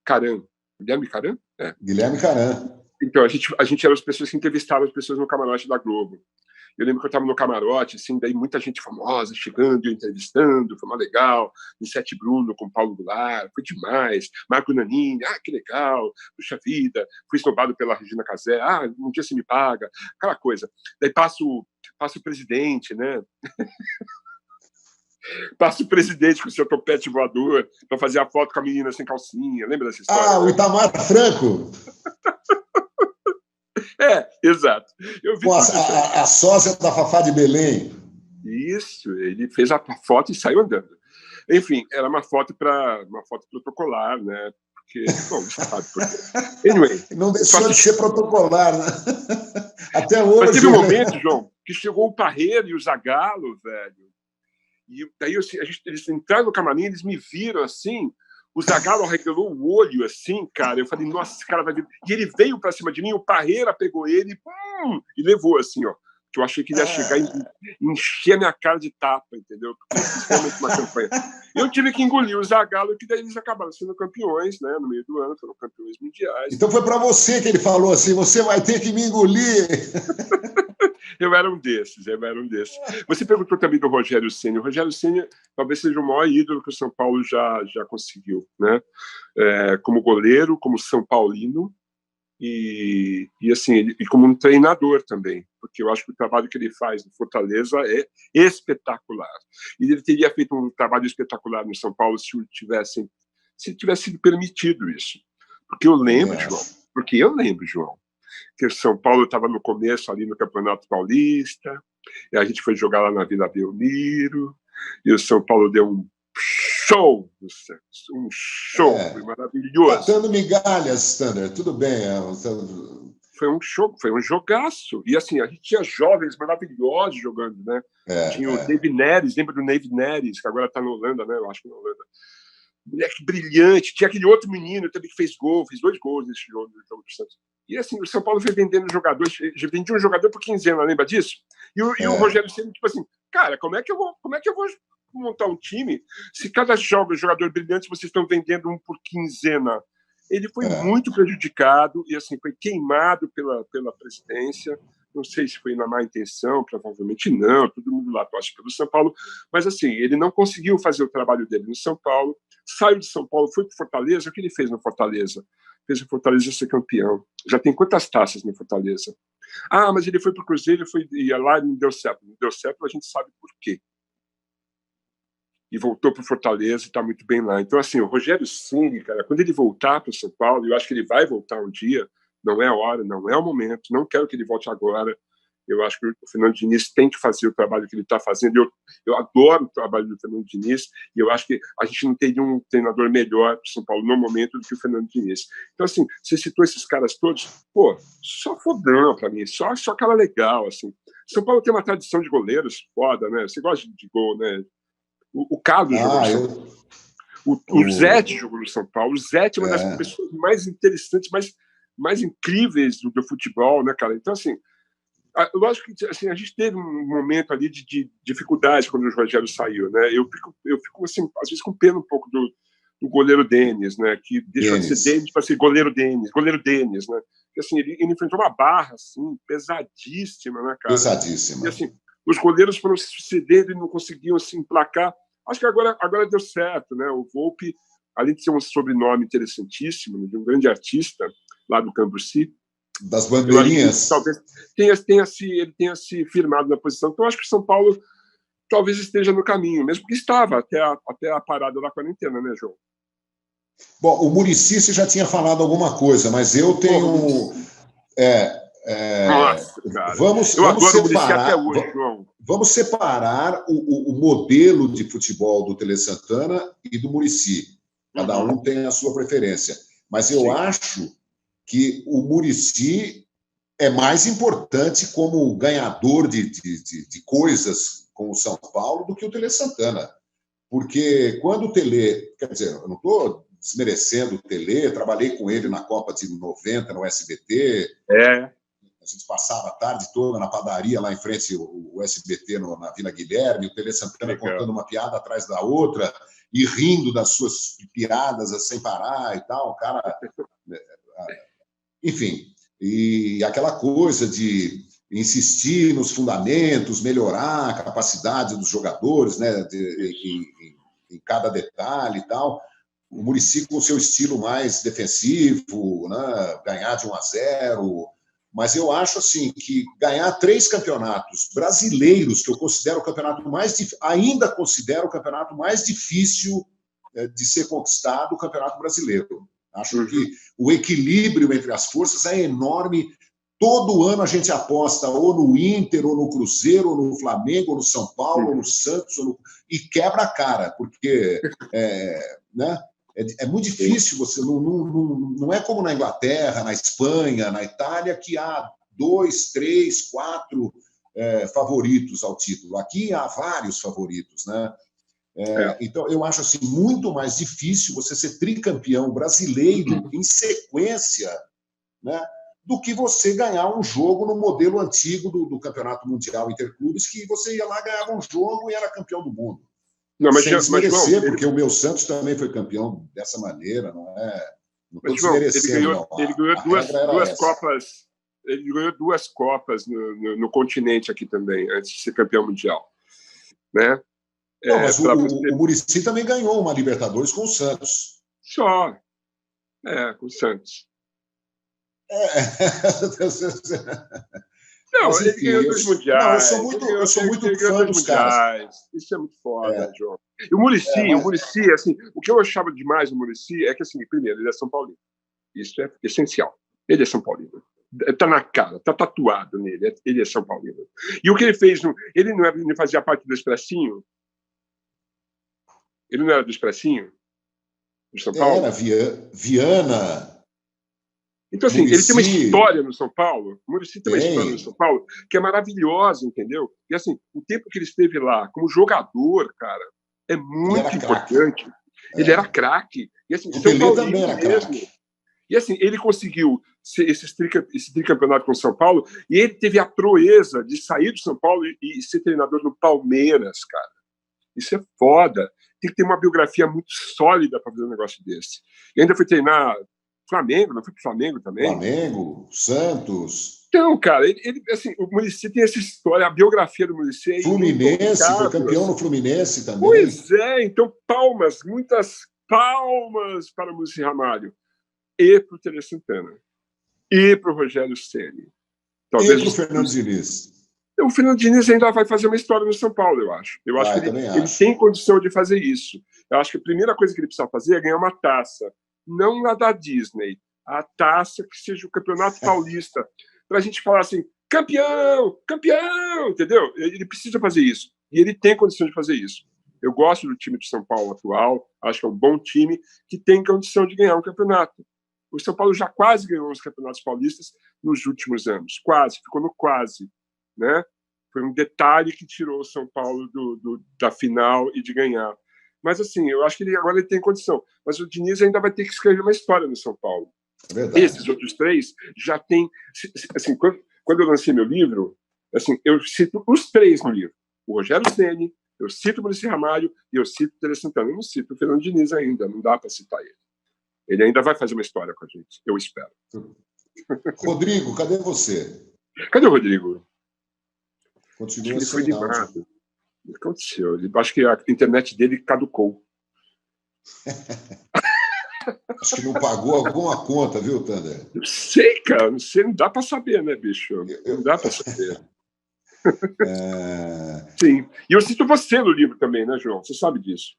Caran. Guilherme Caran? É. Guilherme Caran. Então, a gente era as pessoas que entrevistavam as pessoas no camarote da Globo. Eu lembro que eu estava no camarote, assim, daí muita gente famosa chegando e entrevistando, foi mais legal. Sete Bruno com Paulo Goulart, foi demais. Marco Nanini, que legal, puxa vida. Fui esnobado pela Regina Casé, um dia você me paga, aquela coisa. Daí passa o presidente, né? Passa o presidente com o seu topete voador para fazer a foto com a menina sem calcinha. Lembra dessa história? O Itamar Franco. Exato. Eu vi a sócia da Fafá de Belém. Isso, ele fez a foto e saiu andando. Enfim, era uma foto protocolar, né? Porque, bom, você sabe por quê. Anyway. Não deixou de ser protocolar, né? Até hoje. Mas teve um momento, João, que chegou o Parreira e o Zagallo, velho. E daí eles entraram no camarim, eles me viram assim, o Zagallo arregalou o olho assim, cara. Eu falei, nossa, esse cara vai vir. E ele veio pra cima de mim, o Parreira pegou ele e levou assim, ó. Que eu achei que ele ia chegar e encher a minha cara de tapa, entendeu? Porque eu fiz realmente uma campanha. Eu tive que engolir o Zagallo, que daí eles acabaram sendo campeões, né? No meio do ano, foram campeões mundiais. Então foi para você que ele falou assim, você vai ter que me engolir. Eu era um desses. Você perguntou também do Rogério Ceni. O Rogério Ceni talvez seja o maior ídolo que o São Paulo já conseguiu, né? Como goleiro, como São Paulino e assim, e como um treinador também, porque eu acho que o trabalho que ele faz no Fortaleza é espetacular. E ele teria feito um trabalho espetacular no São Paulo se tivesse sido permitido isso. Porque eu lembro, João, que o São Paulo estava no começo ali no Campeonato Paulista, e a gente foi jogar lá na Vila Belmiro, e o São Paulo deu um show, foi maravilhoso. Catando migalhas, Thunder, tudo bem. Foi um show, foi um jogaço. E assim, a gente tinha jovens maravilhosos jogando, né? Tinha o David Neres, lembra do David Neres, que agora está na Holanda, né? Eu acho que na Holanda. Moleque brilhante. Tinha aquele outro menino também que fez 2 gols nesse jogo do Santos. E assim, o São Paulo foi vendendo jogadores, vendia um jogador por quinzena, lembra disso? E o Rogério Ceni, tipo assim, cara, como é que eu vou montar um time se cada jogador brilhante vocês estão vendendo um por quinzena? Ele foi muito prejudicado e assim foi queimado pela presidência. Não sei se foi na má intenção, provavelmente não, todo mundo lá torce pelo São Paulo, mas assim, ele não conseguiu fazer o trabalho dele no São Paulo, saiu de São Paulo, foi para Fortaleza. O que ele fez no Fortaleza? Fez o Fortaleza ser campeão. Já tem quantas taças no Fortaleza? Mas ele foi para o Cruzeiro, ia lá e não deu certo. Não deu certo, a gente sabe por quê. E voltou para o Fortaleza e está muito bem lá. Então, assim, o Rogério Ceni, cara, quando ele voltar para o São Paulo, eu acho que ele vai voltar um dia, não é a hora, não é o momento, não quero que ele volte agora. Eu acho que o Fernando Diniz tem que fazer o trabalho que ele está fazendo. Eu adoro o trabalho do Fernando Diniz e eu acho que a gente não teria um treinador melhor para o São Paulo no momento do que o Fernando Diniz. Então, assim, você citou esses caras todos, só fodão para mim, só cara legal, assim. São Paulo tem uma tradição de goleiros foda, né? Você gosta de gol, né? O Carlos jogou no São Paulo. O Zete jogou no São Paulo. O Zete é uma das pessoas mais interessantes, mais incríveis do futebol, né, cara? Então, assim, lógico que assim, a gente teve um momento ali de dificuldade quando o Rogério saiu, né? Eu fico assim, às vezes com pena um pouco do goleiro Denis, né? Que deixou de ser Denis para ser goleiro Denis, né? Porque, assim, ele enfrentou uma barra assim, pesadíssima, né, cara? Pesadíssima. E, assim, os goleiros foram se sucedendo e não conseguiam assim, emplacar. Acho que agora deu certo, né? O Volpi, além de ser um sobrenome interessantíssimo, de um grande artista lá do Cambuci, Das bandeirinhas. Talvez ele tenha se firmado na posição. Então, eu acho que o São Paulo talvez esteja no caminho, mesmo que estava até a parada da quarentena, né, João? Bom, o Muricy você já tinha falado alguma coisa, mas eu tenho... Nossa, cara. Vamos adoro separar, o Muricy até hoje, João. Vamos separar o modelo de futebol do Tele Santana e do Muricy. Cada um tem a sua preferência. Mas eu acho que o Muricy é mais importante como ganhador de coisas com o São Paulo do que o Tele Santana. Porque quando o Tele... Quer dizer, eu não estou desmerecendo o Tele, trabalhei com ele na Copa de 90, no SBT. A gente passava a tarde toda na padaria lá em frente ao SBT na Vila Guilherme, o Tele Santana contando uma piada atrás da outra e rindo das suas piadas sem parar e tal. O cara... Enfim, e aquela coisa de insistir nos fundamentos, melhorar a capacidade dos jogadores, né, em cada detalhe e tal. O Muricy com o seu estilo mais defensivo, né, ganhar de 1-0. Mas eu acho assim que ganhar 3 campeonatos brasileiros, que eu considero o campeonato ainda considero o campeonato mais difícil de ser conquistado, o Campeonato Brasileiro. Acho que o equilíbrio entre as forças é enorme. Todo ano a gente aposta ou no Inter, ou no Cruzeiro, ou no Flamengo, ou no São Paulo, ou no Santos, e quebra a cara, porque né, é muito difícil. Você não é como na Inglaterra, na Espanha, na Itália, que há 2, 3, 4 favoritos ao título. Aqui há vários favoritos, né? Então, eu acho assim, muito mais difícil você ser tricampeão brasileiro em sequência, né, do que você ganhar um jogo no modelo antigo do Campeonato Mundial Interclubes, que você ia lá, ganhava um jogo e era campeão do mundo. Não, mas, sem desmerecer, João, porque o meu Santos também foi campeão dessa maneira, não é? Não estou desmerecendo, ele ganhou duas essa. Copas. Ele ganhou 2 Copas no continente aqui também, antes de ser campeão mundial, né? Não, mas o Muricy também ganhou uma Libertadores com o Santos. Só. Com o Santos. Não, mas, enfim, ele ganhou 2 mundiais. Não, eu sou muito fã dos caras. Isso é muito foda, João. E o Muricy, assim, o que eu achava demais do Muricy é que, assim, primeiro, ele é São Paulino. Isso é essencial. Ele é São Paulino. Está na cara, está tatuado nele. Ele é São Paulino. E o que ele fez, ele não fazia parte do Expressinho? Ele não era do Expressinho? Do São Paulo? Era Viana. Então, assim, Muricy. Ele tem uma história no São Paulo. O Muricy tem uma história no São Paulo que é maravilhosa, entendeu? E, assim, o tempo que ele esteve lá como jogador, cara, é muito importante. Ele era craque. E, assim, o Pelé também era craque. E, assim, ele conseguiu esse tricampeonato com o São Paulo e ele teve a proeza de sair do São Paulo e ser treinador do Palmeiras, cara. Isso é foda. Tem que ter uma biografia muito sólida para fazer um negócio desse. E ainda foi treinar Flamengo, não foi para o Flamengo também? Flamengo, Santos. Então, cara, ele assim, o Muricy tem essa história, a biografia do Muricy é Fluminense, foi campeão no Fluminense também. Pois é, então muitas palmas para o Muricy Ramalho e para o Tele Santana e para o Rogério Ceni. Talvez e para o Fernando Diniz. O Fernando Diniz ainda vai fazer uma história no São Paulo, eu acho. Eu acho que ele tem condição de fazer isso. Eu acho que a primeira coisa que ele precisa fazer é ganhar uma taça. Não a da Disney. A taça que seja o Campeonato Paulista. Para a gente falar assim, campeão, entendeu? Ele precisa fazer isso. E ele tem condição de fazer isso. Eu gosto do time de São Paulo atual. Acho que é um bom time que tem condição de ganhar um campeonato. O São Paulo já quase ganhou os campeonatos paulistas nos últimos anos. Quase, ficou no quase. Né? Foi um detalhe que tirou o São Paulo da final e de ganhar. Mas, assim, eu acho que agora ele tem condição. Mas o Diniz ainda vai ter que escrever uma história no São Paulo. Verdade. Esses outros 3 já têm... Assim, quando eu lancei meu livro, assim, eu cito os 3 no livro. O Rogério Ceni, eu cito o Muricy Ramalho e eu cito o Tele Santana. Eu não cito o Fernando Diniz ainda, não dá para citar ele. Ele ainda vai fazer uma história com a gente, eu espero. Rodrigo, cadê você? Cadê o Rodrigo? Continua ele foi limado. O que aconteceu? Acho que a internet dele caducou. Acho que não pagou alguma conta, viu, Thunder? Não sei, cara, não sei, não dá para saber, né, bicho? Não dá para saber. Sim. E eu cito você no livro também, né, João? Você sabe disso.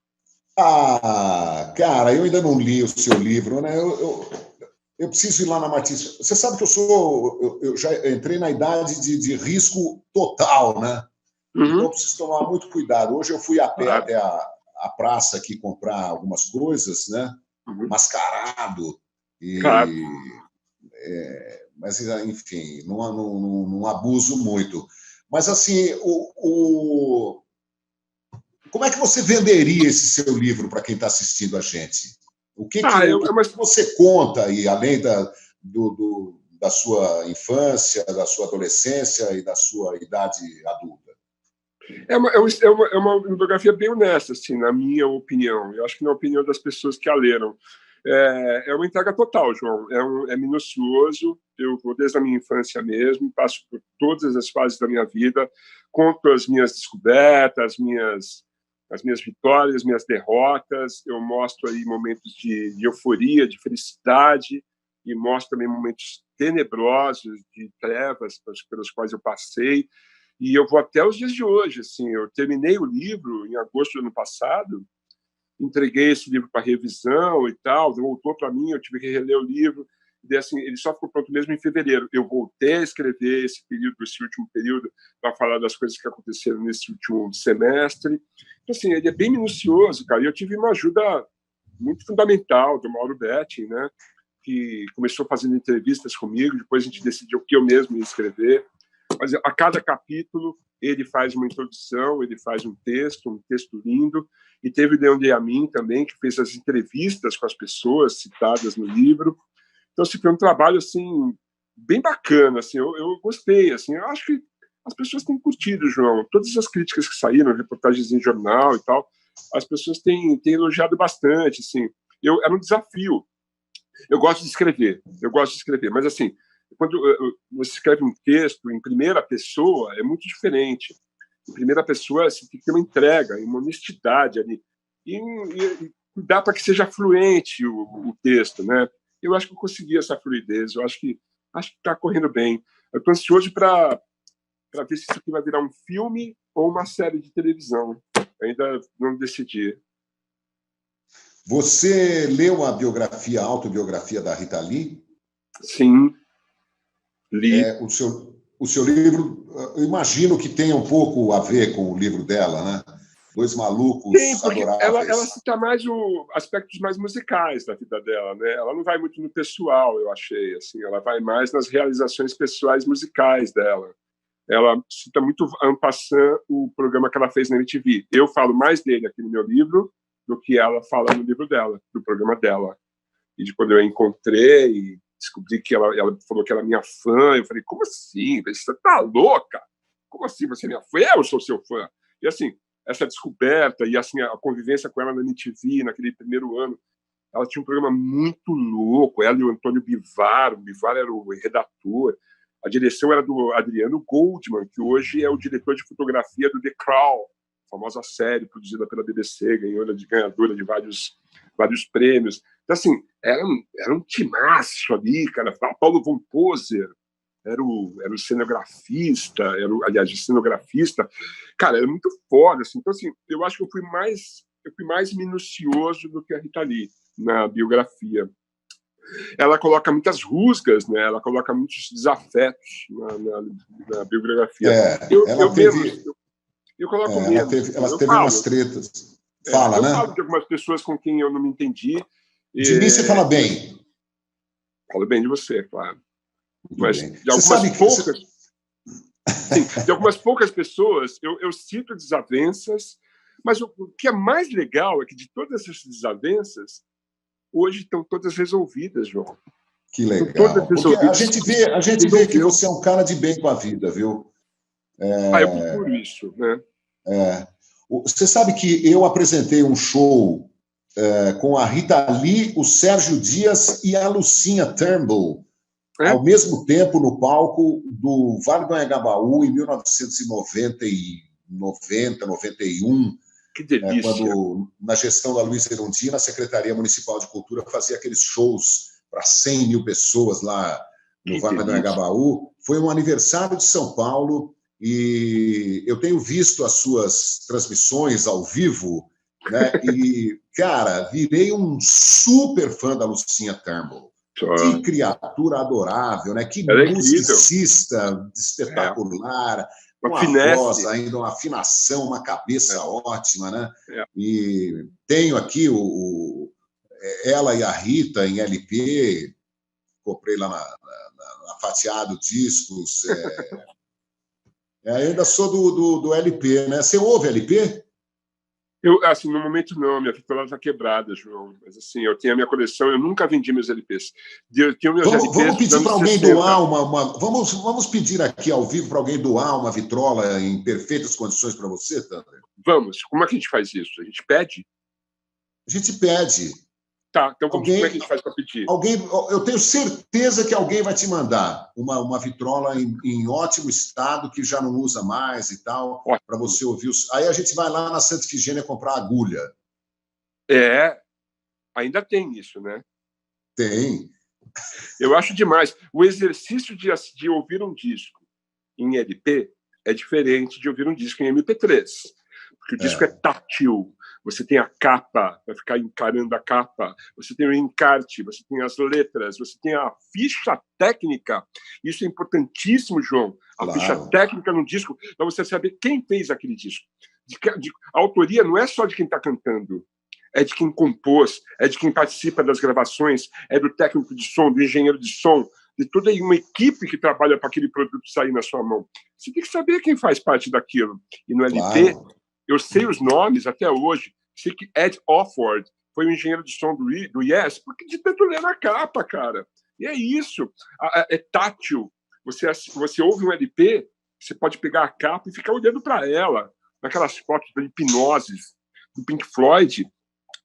Ah, cara, eu ainda não li o seu livro, né? Eu preciso ir lá na Martins. Você sabe que eu já entrei na idade de risco total, né? Então eu preciso tomar muito cuidado. Hoje eu fui a pé até a praça aqui comprar algumas coisas, né? Mascarado. Claro. Mas, enfim, não abuso muito. Mas, assim, como é que você venderia esse seu livro para quem está assistindo a gente? O que você conta aí, além da sua infância, da sua adolescência e da sua idade adulta? É uma biografia bem honesta, assim, na minha opinião. Eu acho que na opinião das pessoas que a leram. É uma entrega total, João. É minucioso. Eu vou desde a minha infância mesmo, passo por todas as fases da minha vida, conto as minhas descobertas, as minhas vitórias, minhas derrotas. Eu mostro aí momentos de euforia, de felicidade, e mostro também momentos tenebrosos, de trevas pelos quais eu passei. E eu vou até os dias de hoje. Assim, eu terminei o livro em agosto do ano passado, entreguei esse livro para revisão e tal, voltou para mim, eu tive que reler o livro, e assim, ele só ficou pronto mesmo em fevereiro. Eu voltei a escrever esse último período, para falar das coisas que aconteceram nesse último semestre. Então, assim, ele é bem minucioso, cara, e eu tive uma ajuda muito fundamental do Mauro Betting, né, que começou fazendo entrevistas comigo, depois a gente decidiu o que eu mesmo ia escrever. Mas a cada capítulo ele faz uma introdução, ele faz um texto lindo, e teve o Leon Deamin também, que fez as entrevistas com as pessoas citadas no livro. Então, assim, foi um trabalho assim, bem bacana. Assim, eu gostei. Assim, eu acho que as pessoas têm curtido, João. Todas as críticas que saíram, reportagens em jornal e tal, as pessoas têm elogiado bastante. Assim, era um desafio. Eu gosto de escrever, mas assim, quando você escreve um texto em primeira pessoa, é muito diferente. Em primeira pessoa, você tem que ter uma entrega, uma honestidade ali. E dá para que seja fluente o texto, né? Eu acho que eu consegui essa fluidez, eu acho que está correndo bem. Eu estou ansioso para ver se isso aqui vai virar um filme ou uma série de televisão. Ainda não decidi. Você leu a autobiografia da Rita Lee? Sim, li. O seu livro, eu imagino que tenha um pouco a ver com o livro dela, né? Dois malucos adoráveis. Ela cita mais aspectos mais musicais da vida dela, né? Ela não vai muito no pessoal, eu achei. Assim, ela vai mais nas realizações pessoais musicais dela. Ela cita muito en passant o programa que ela fez na MTV. Eu falo mais dele aqui no meu livro do que ela fala no livro dela, do programa dela. E de quando eu a encontrei e descobri que ela falou que era minha fã, eu falei, como assim? Você tá louca? Como assim você é minha fã? Eu sou seu fã. E assim, essa descoberta e assim a convivência com ela na MTV, naquele primeiro ano, ela tinha um programa muito louco, ela e o Antônio Bivar, o Bivar era o redator, a direção era do Adriano Goldman, que hoje é o diretor de fotografia do The Crown, famosa série produzida pela BBC, ganhadora de vários prêmios. Então, assim, era um timaço ali, cara. Paulo von Poser era o cenografista, aliás, o cenografista. Cara, era muito foda. Assim. Então, assim, eu acho que eu fui mais minucioso do que a Rita Lee na biografia. Ela coloca muitas rusgas, né? Ela coloca muitos desafetos na biografia. Eu coloco menos. Ela teve umas tretas. Eu falo de algumas pessoas com quem eu não me entendi. De mim você fala bem. Falo bem de você, claro. Muito mas bem. de algumas poucas pessoas eu cito desavenças, mas o que é mais legal é que de todas essas desavenças, hoje estão todas resolvidas, João. Que legal. Porque a gente vê que você é um cara de bem com a vida, viu? Eu procuro isso, né? Você sabe que eu apresentei um show com a Rita Lee, o Sérgio Dias e a Lucinha Turnbull, ao mesmo tempo no palco do Vale do Anhangabaú, em 1990, 91. Que delícia. Quando, na gestão da Luiza Erundina, a Secretaria Municipal de Cultura fazia aqueles shows para 100 mil pessoas lá no Vale do Anhangabaú. Foi um aniversário de São Paulo e eu tenho visto as suas transmissões ao vivo, né? E, cara, virei um super fã da Lucinha Turnbull. Que criatura adorável, né? Que musicista espetacular, com a voz ainda, uma afinação, uma cabeça ótima, né? E tenho aqui ela e a Rita em LP, comprei lá na Fatiado Discos. Ainda sou do LP, né? Você ouve LP? Eu, assim, no momento não, minha vitrola está quebrada, João. Mas assim, eu tenho a minha coleção, eu nunca vendi meus LPs. Eu tenho meus LPs vamos pedir para alguém doar vamos pedir aqui ao vivo para alguém doar uma vitrola em perfeitas condições para você, Thunder? Vamos. Como é que a gente faz isso? A gente pede? A gente pede. Tá, então como é que a gente faz para pedir? Eu tenho certeza que alguém vai te mandar uma vitrola em ótimo estado, que já não usa mais e tal, para você ouvir. Aí a gente vai lá na Santa Ifigênia comprar agulha. Ainda tem isso, né? Tem. Eu acho demais. O exercício de ouvir um disco em LP é diferente de ouvir um disco em MP3. Porque o disco é tátil. Você tem a capa, vai ficar encarando a capa, você tem o encarte, você tem as letras, você tem a ficha técnica. Isso é importantíssimo, João. A ficha técnica no disco, para você saber quem fez aquele disco. A autoria não é só de quem está cantando, é de quem compôs, é de quem participa das gravações, é do técnico de som, do engenheiro de som, de toda uma equipe que trabalha para aquele produto sair na sua mão. Você tem que saber quem faz parte daquilo. E no LP... Eu sei os nomes até hoje. Sei que Ed Offord foi o engenheiro de som do Yes, porque de tanto ler na capa, cara. E é isso. É tátil. Você ouve um LP, você pode pegar a capa e ficar olhando para ela. Naquelas fotos da Hipnose, do Pink Floyd,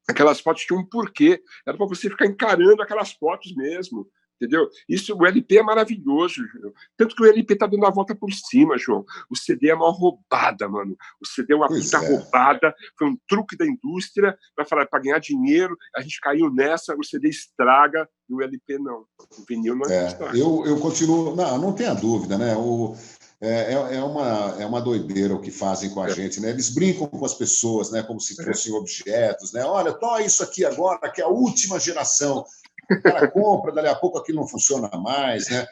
aquelas fotos tinham um porquê. Era para você ficar encarando aquelas fotos mesmo. Entendeu? O LP é maravilhoso, João. Tanto que o LP tá dando a volta por cima, João. O CD é uma roubada, mano. O CD é uma puta roubada. Foi um truque da indústria para ganhar dinheiro. A gente caiu nessa, o CD estraga e o LP não. O vinil não estraga. Eu continuo... Não tenha dúvida, né? É uma doideira o que fazem com a gente, né? Eles brincam com as pessoas, né? Como se fossem objetos, né? Olha, toma isso aqui agora, que é a última geração. O cara compra, dali a pouco aquilo não funciona mais, né?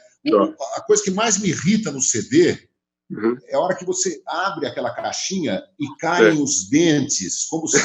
A coisa que mais me irrita no CD é a hora que você abre aquela caixinha e caem os dentes, como se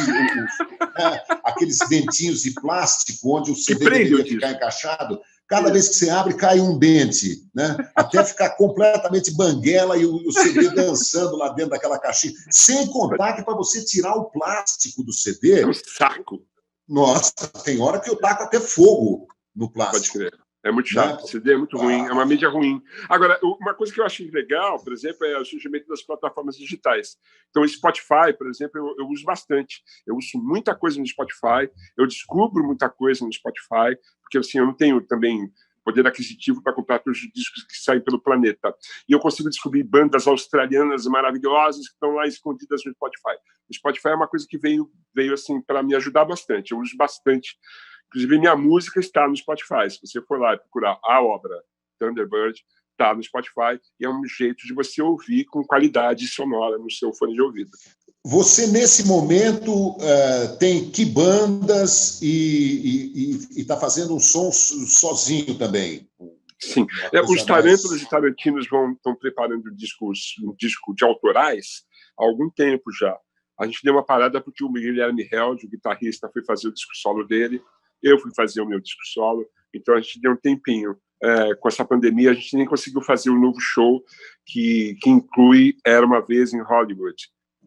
aqueles dentinhos de plástico onde o CD deveria ficar encaixado. Cada vez que você abre, cai um dente, né? Até ficar completamente banguela e o CD dançando lá dentro daquela caixinha. Sem contar que para você tirar o plástico do CD... É um saco. Nossa, tem hora que eu taco até fogo no plástico. Pode crer. É muito chato. O CD é muito ruim, é uma mídia ruim. Agora, uma coisa que eu achei legal, por exemplo, é o surgimento das plataformas digitais. Então, o Spotify, por exemplo, eu uso bastante. Eu uso muita coisa no Spotify, eu descubro muita coisa no Spotify, porque assim, eu não tenho também poder aquisitivo para comprar todos os discos que saem pelo planeta. E eu consigo descobrir bandas australianas maravilhosas que estão lá escondidas no Spotify. O Spotify é uma coisa que veio assim, para me ajudar bastante. Eu uso bastante. Inclusive, minha música está no Spotify. Se você for lá e procurar a obra Thunderbird, está no Spotify, e é um jeito de você ouvir com qualidade sonora no seu fone de ouvido. Você, nesse momento, tem que bandas e está fazendo um som sozinho também? Sim. Os Tarântulas e Tarantinos estão preparando um disco de autorais há algum tempo já. A gente deu uma parada porque o Guilherme Held, o guitarrista, foi fazer o disco solo dele, eu fui fazer o meu disco solo, então a gente deu um tempinho. Com essa pandemia, a gente nem conseguiu fazer um novo show que inclui Era Uma Vez em Hollywood,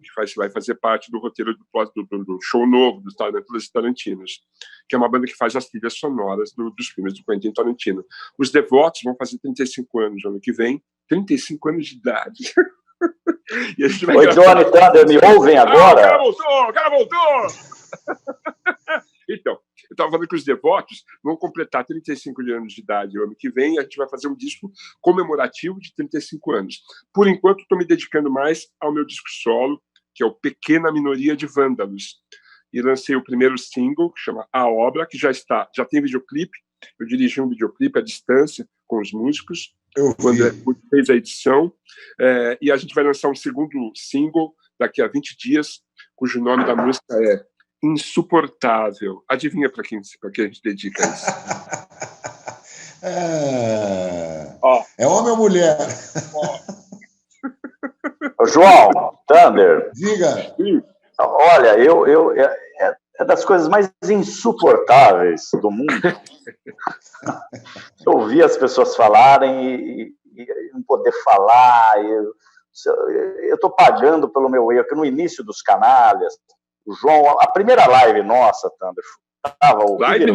que vai fazer parte do roteiro do show novo dos Tarântulas e Tarantinos, que é uma banda que faz as trilhas sonoras dos filmes do Quentin Tarantino. Os Devotos vão fazer 35 anos no ano que vem, 35 anos de idade. E a gente vai Johnny Thunder, me ouvem agora? O cara voltou! Então, eu estava falando que os Devotos vão completar 35 anos de idade o ano que vem, e a gente vai fazer um disco comemorativo de 35 anos. Por enquanto, estou me dedicando mais ao meu disco solo, que é o Pequena Minoria de Vândalos. E lancei o primeiro single, que chama A Obra, que já tem videoclipe. Eu dirigi um videoclipe à distância com os músicos. O André fez a edição. E a gente vai lançar um segundo single daqui a 20 dias, cujo nome da música é Insuportável. Adivinha para quem a gente dedica isso? É homem ou mulher? João, Thunder. Diga. Olha, é das coisas mais insuportáveis do mundo. Ouvir as pessoas falarem e não poder falar. Eu estou pagando pelo meu erro, que no início dos canalhas, o João, a primeira live nossa, Thunder, estava o Live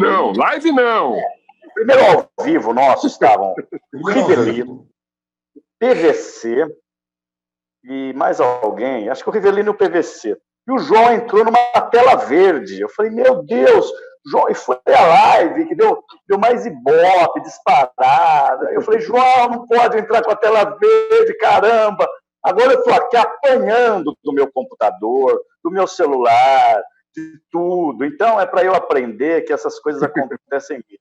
não! Primeiro ao vivo nosso estavam o Rivelino, PVC e mais alguém, acho que o Rivelino e o PVC. E o João entrou numa tela verde. Eu falei, meu Deus, João, e foi a live que deu mais ibope, disparada. Eu falei, João, não pode entrar com a tela verde, caramba. Agora eu estou aqui apanhando do meu computador, do meu celular, de tudo. Então é para eu aprender que essas coisas acontecem em mim.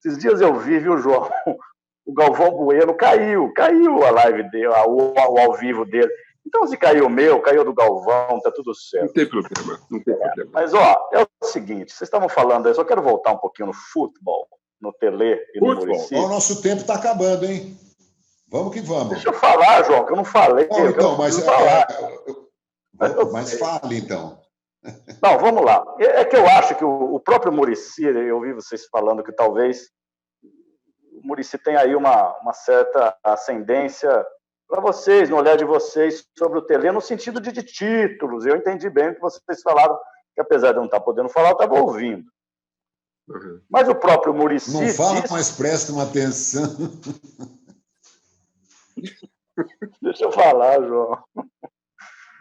Esses dias eu vi, viu, João? O Galvão Bueno caiu a live dele, o ao vivo dele. Então, se caiu o meu, caiu do Galvão, tá tudo certo. Não tem problema. Mas, é o seguinte, vocês estavam falando, eu só quero voltar um pouquinho no futebol, no Tele e no Muricy. O nosso tempo está acabando, hein? Vamos que vamos. Deixa eu falar, João, que eu não falei. Mas fale, então. Não, vamos lá. É que eu acho que o próprio Muricy, eu ouvi vocês falando que talvez o Muricy tenha aí uma certa ascendência para vocês, no olhar de vocês sobre o Tele, no sentido de títulos. Eu entendi bem o que vocês falaram, que apesar de eu não estar podendo falar, eu estava ouvindo. Uhum. Mas o próprio Muricy... Não fala, mas presta uma atenção. Deixa eu falar, João.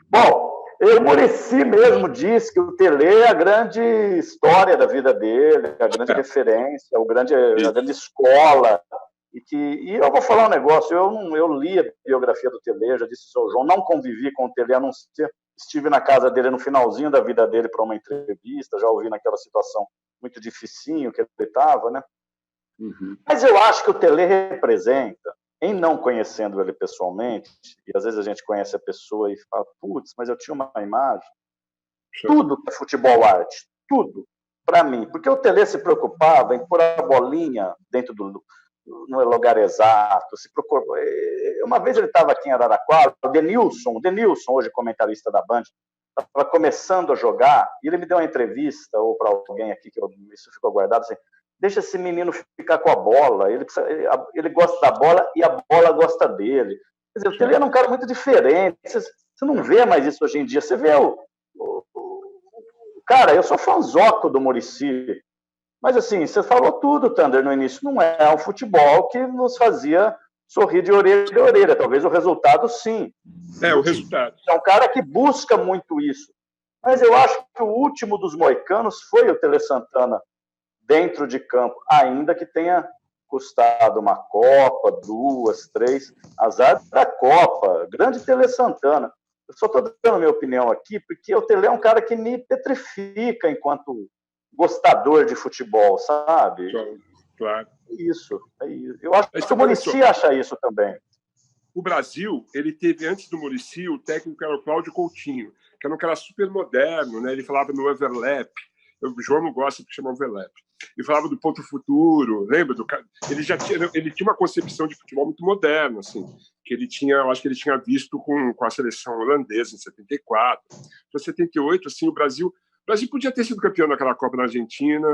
Bom, o Muricy mesmo disse que o Tele é a grande história da vida dele, a grande referência, a grande escola. E eu vou falar um negócio, eu li a biografia do Tele, já disse ao João, não convivi com o Tele, a não ser, estive na casa dele no finalzinho da vida dele para uma entrevista, já ouvi naquela situação muito dificinho que ele estava, né? Uhum. Mas eu acho que o Tele representa, em não conhecendo ele pessoalmente, e às vezes a gente conhece a pessoa e fala, putz, mas eu tinha uma imagem, tudo é futebol arte, tudo, para mim, porque o Tele se preocupava em pôr a bolinha dentro no lugar exato. Uma vez ele estava aqui em Araraquara, o Denilson, hoje comentarista da Band, estava começando a jogar, e ele me deu uma entrevista, ou para alguém aqui, isso ficou guardado, assim, deixa esse menino ficar com a bola, ele gosta da bola e a bola gosta dele. Quer dizer, o Tele era um cara muito diferente, você não vê mais isso hoje em dia, você vê cara, eu sou fãzoco do Muricy, mas assim, você falou tudo, Thunder, no início, não é um futebol que nos fazia sorrir de orelha a orelha, talvez o resultado sim. O resultado. É um cara que busca muito isso. Mas eu acho que o último dos moicanos foi o Tele Santana dentro de campo, ainda que tenha custado uma Copa, 2, 3, azar da Copa, grande Tele Santana. Eu só estou dando a minha opinião aqui, porque o Tele é um cara que me petrifica enquanto gostador de futebol, sabe? Claro. É isso. Eu acho que o Muricy acha isso também. O Brasil, ele teve, antes do Muricy, o técnico era o Cláudio Coutinho, que era um cara super moderno, né? Ele falava no overlap. O João não gosta de chamar overlap. Ele falava do ponto futuro, lembra? Ele tinha uma concepção de futebol muito moderna, assim, que eu acho que ele tinha visto com a seleção holandesa em 74. Em 78, assim, o Brasil podia ter sido campeão daquela Copa na Argentina.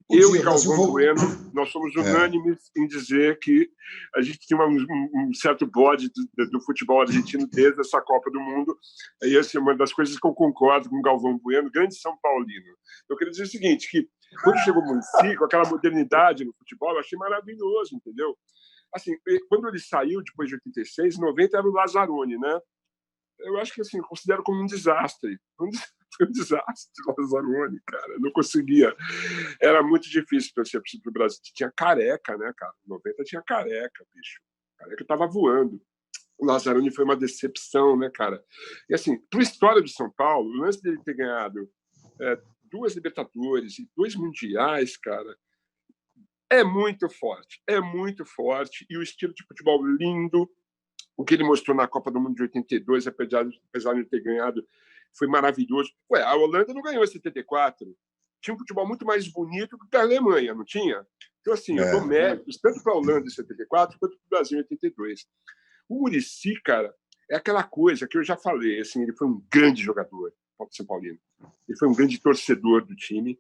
Eu e Galvão Bueno, nós somos unânimes em dizer que a gente tinha um certo bode do futebol argentino desde essa Copa do Mundo. E essa é uma das coisas que eu concordo com o Galvão Bueno, grande São Paulino. Eu queria dizer o seguinte, que quando chegou o Muricy, com aquela modernidade no futebol, eu achei maravilhoso, entendeu? Assim, quando ele saiu, depois de 86, 90 era o Lazzaroni, né? Eu acho que, assim, eu considero como um desastre. Foi um desastre o Lazzaroni, cara. Eu não conseguia. Era muito difícil para o Brasil. Tinha Careca, né, cara? 90 tinha Careca, bicho. Careca tava voando. O Lazzaroni foi uma decepção, né, cara? E assim, para a história do São Paulo, o lance dele ter ganhado 2 Libertadores e 2 Mundiais, cara, é muito forte, e o estilo de futebol lindo, o que ele mostrou na Copa do Mundo de 82, apesar de ter ganhado, foi maravilhoso. Ué, a Holanda não ganhou em 74, tinha um futebol muito mais bonito que a Alemanha, não tinha? Então, assim, eu dou méritos tanto para a Holanda em 74 quanto para o Brasil em 82. O Muricy, cara, é aquela coisa que eu já falei, assim, ele foi um grande jogador, São Paulino. Ele foi um grande torcedor do time,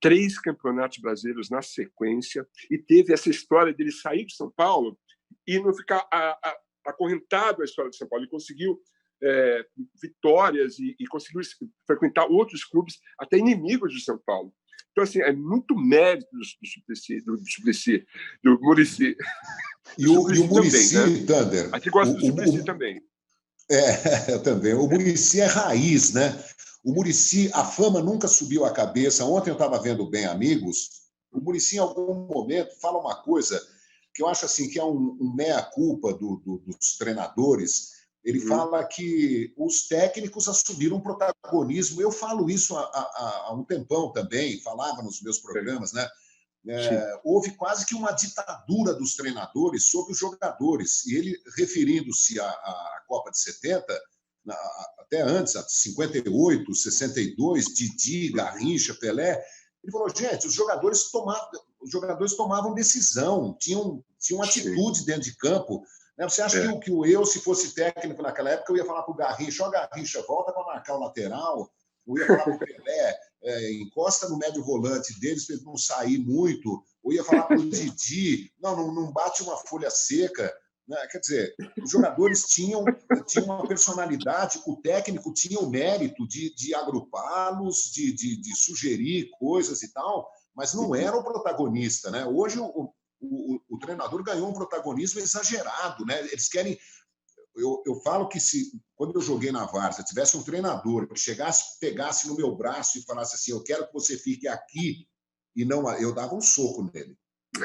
3 campeonatos brasileiros na sequência, e teve essa história dele sair de São Paulo e não ficar acorrentado à história de São Paulo. Ele conseguiu vitórias e conseguiu frequentar outros clubes, até inimigos de São Paulo. Então, assim, é muito mérito do Muricy. E o Muricy, né? Thunder... A gente gosta do Suplicy também. Eu também. O Muricy é raiz, né? O Muricy, a fama nunca subiu a cabeça. Ontem eu estava vendo Bem Amigos. O Muricy, em algum momento, fala uma coisa que eu acho assim que é um meia-culpa dos treinadores. Ele fala que os técnicos assumiram um protagonismo. Eu falo isso há um tempão também, falava nos meus programas, né? Houve quase que uma ditadura dos treinadores sobre os jogadores. E ele, referindo-se à Copa de 70, até antes, a 58, 62, Didi, Garrincha, Pelé, ele falou, gente, os jogadores tomavam decisão, tinham atitude dentro de campo. Você acha que eu, se fosse técnico naquela época, eu ia falar para o Garrincha, Garrincha, volta para marcar o lateral, eu ia falar para o Pelé, encosta no médio volante deles para ele não sair muito, ou ia falar para o Didi, não bate uma folha seca. Quer dizer, os jogadores tinham uma personalidade, o técnico tinha o mérito de agrupá-los, de sugerir coisas e tal, mas não era o protagonista, né? Hoje o treinador ganhou um protagonismo exagerado, né? Eles querem... Eu falo que quando eu joguei na Várzea, tivesse um treinador que chegasse, pegasse no meu braço e falasse assim, eu quero que você fique aqui, e não... Eu dava um soco nele,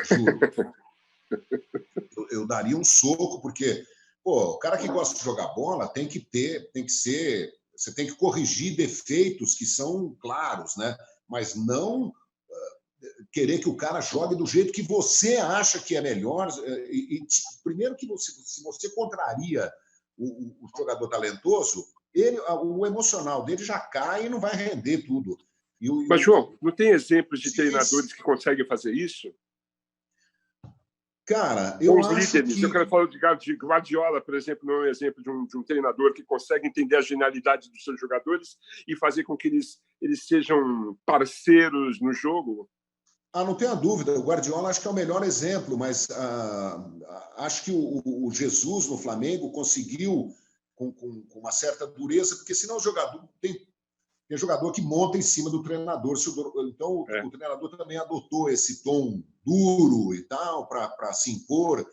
juro. Eu daria um soco, porque o cara que gosta de jogar bola tem que ser... Você tem que corrigir defeitos que são claros, né? Mas não querer que o cara jogue do jeito que você acha que é melhor. Primeiro que se você contraria o jogador talentoso, o emocional dele já cai e não vai render tudo. Mas, João, não tem exemplos de treinadores que conseguem fazer isso? Cara, eu acho que... Eu quero falar de Guardiola, por exemplo, não é um exemplo de um treinador que consegue entender a genialidade dos seus jogadores e fazer com que eles sejam parceiros no jogo. Não tenho dúvida. O Guardiola acho que é o melhor exemplo, mas acho que o Jesus no Flamengo conseguiu com uma certa dureza, porque senão o jogador tem jogador que monta em cima do treinador. Então o treinador também adotou esse tom duro e tal para se impor,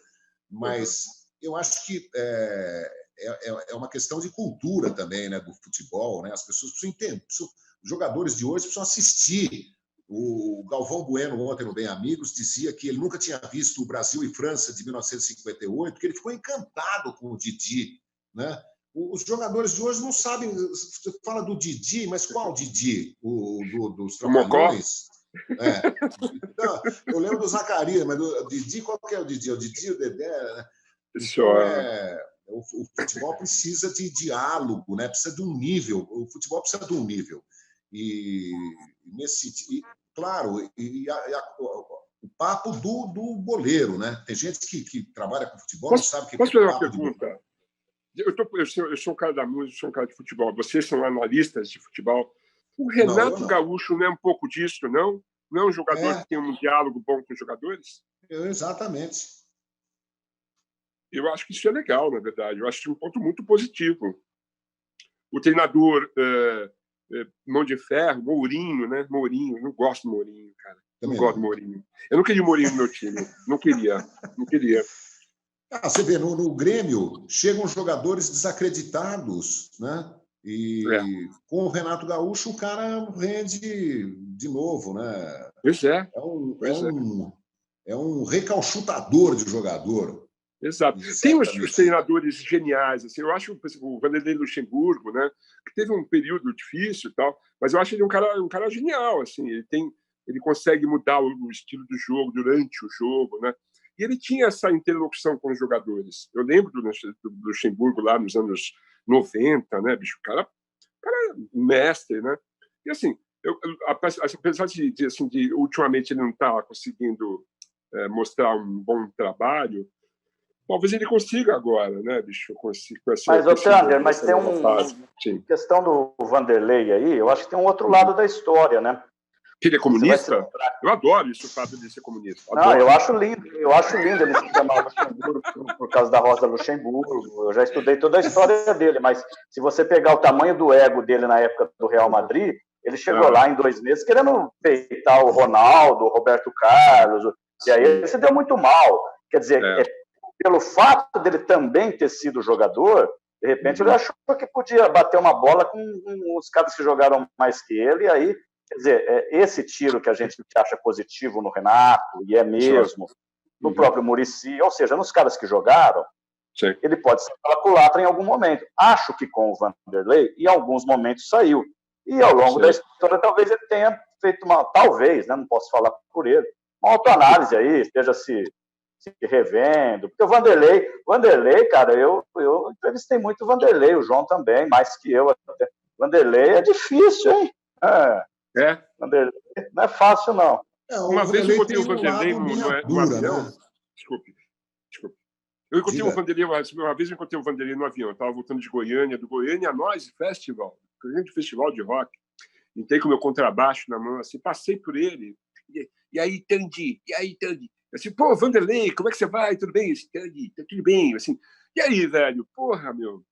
mas eu acho que é uma questão de cultura também, né, do futebol, né? As pessoas precisam entender, os jogadores de hoje precisam assistir. O Galvão Bueno, ontem no Bem Amigos, dizia que ele nunca tinha visto o Brasil e França de 1958, porque ele ficou encantado com o Didi, né? Os jogadores de hoje não sabem... Você fala do Didi, mas qual Didi? Dos Trapalhões? Então, eu lembro do Zacarias, mas do Didi, qual que é o Didi? O Didi, o Dedé? Né? Então, o futebol precisa de diálogo, né? Precisa de um nível. O futebol precisa de um nível. E nesse sentido, claro, o papo do boleiro, né? Tem gente que trabalha com futebol, não sabe o que é. Posso fazer uma pergunta? Eu sou um cara da música, sou um cara de futebol. Vocês são analistas de futebol. O Renato Gaúcho não é um pouco disso, não? Não é um jogador que tem um diálogo bom com os jogadores? Exatamente. Eu acho que isso é legal, na verdade. Eu acho que é um ponto muito positivo. O treinador mão de ferro, Mourinho, né? Mourinho, não gosto do Mourinho, cara. Não gosto do Mourinho. Eu não queria Mourinho no meu time. Não queria. Você vê, no Grêmio chegam jogadores desacreditados, né? E com o Renato Gaúcho o cara rende de novo, né? Pois é. É um recalchutador de jogador. Exato. Tem os treinadores geniais, assim, eu acho, por exemplo, o Vanderlei Luxemburgo, né, que teve um período difícil e tal, mas eu acho ele um cara genial, assim, ele consegue mudar o estilo do jogo durante o jogo, né? E ele tinha essa interlocução com os jogadores. Eu lembro do Luxemburgo lá nos anos 90, né, bicho, cara mestre, né? E assim, apesar de ultimamente ele não estar conseguindo mostrar um bom trabalho, talvez ele consiga agora, né, bicho? Mas, Otander, mas tem questão do Vanderlei aí, eu acho que tem um outro lado da história, né? Que ele é comunista? Eu adoro isso, o fato de ser comunista. Adoro. Não, eu acho lindo ele se chamar Luxemburgo por causa da Rosa Luxemburgo. Eu já estudei toda a história dele, mas se você pegar o tamanho do ego dele na época do Real Madrid, ele chegou lá em 2 meses querendo peitar o Ronaldo, o Roberto Carlos, e aí ele se deu muito mal. Quer dizer, pelo fato dele também ter sido jogador, de repente ele achou que podia bater uma bola com os caras que jogaram mais que ele, e aí, quer dizer, esse tiro que a gente acha positivo no Renato, e é mesmo, no próprio Muricy, ou seja, nos caras que jogaram, ele pode ser pela culatra em algum momento. Acho que com o Vanderlei, em alguns momentos saiu. E ao longo da história, talvez ele tenha feito talvez, né, não posso falar por ele, uma autoanálise aí, esteja se revendo, porque o Vanderlei, cara, eu entrevistei muito o Vanderlei, o João também, mais que eu até. Vanderlei é difícil, hein? Vanderlei não é fácil, não. Uma vez eu encontrei o Vanderlei no avião. Né? Desculpe. Eu encontrei o Vanderlei, uma vez eu encontrei o Vanderlei no avião, eu estava voltando de Goiânia, do Goiânia Noise Festival, grande festival de rock. Entrei com o meu contrabaixo na mão, assim, passei por ele, e aí, Tandy? Assim, pô, Vanderlei, como é que você vai? Tudo bem? Tandy, tá tudo bem? Assim, e aí, velho? Porra, meu,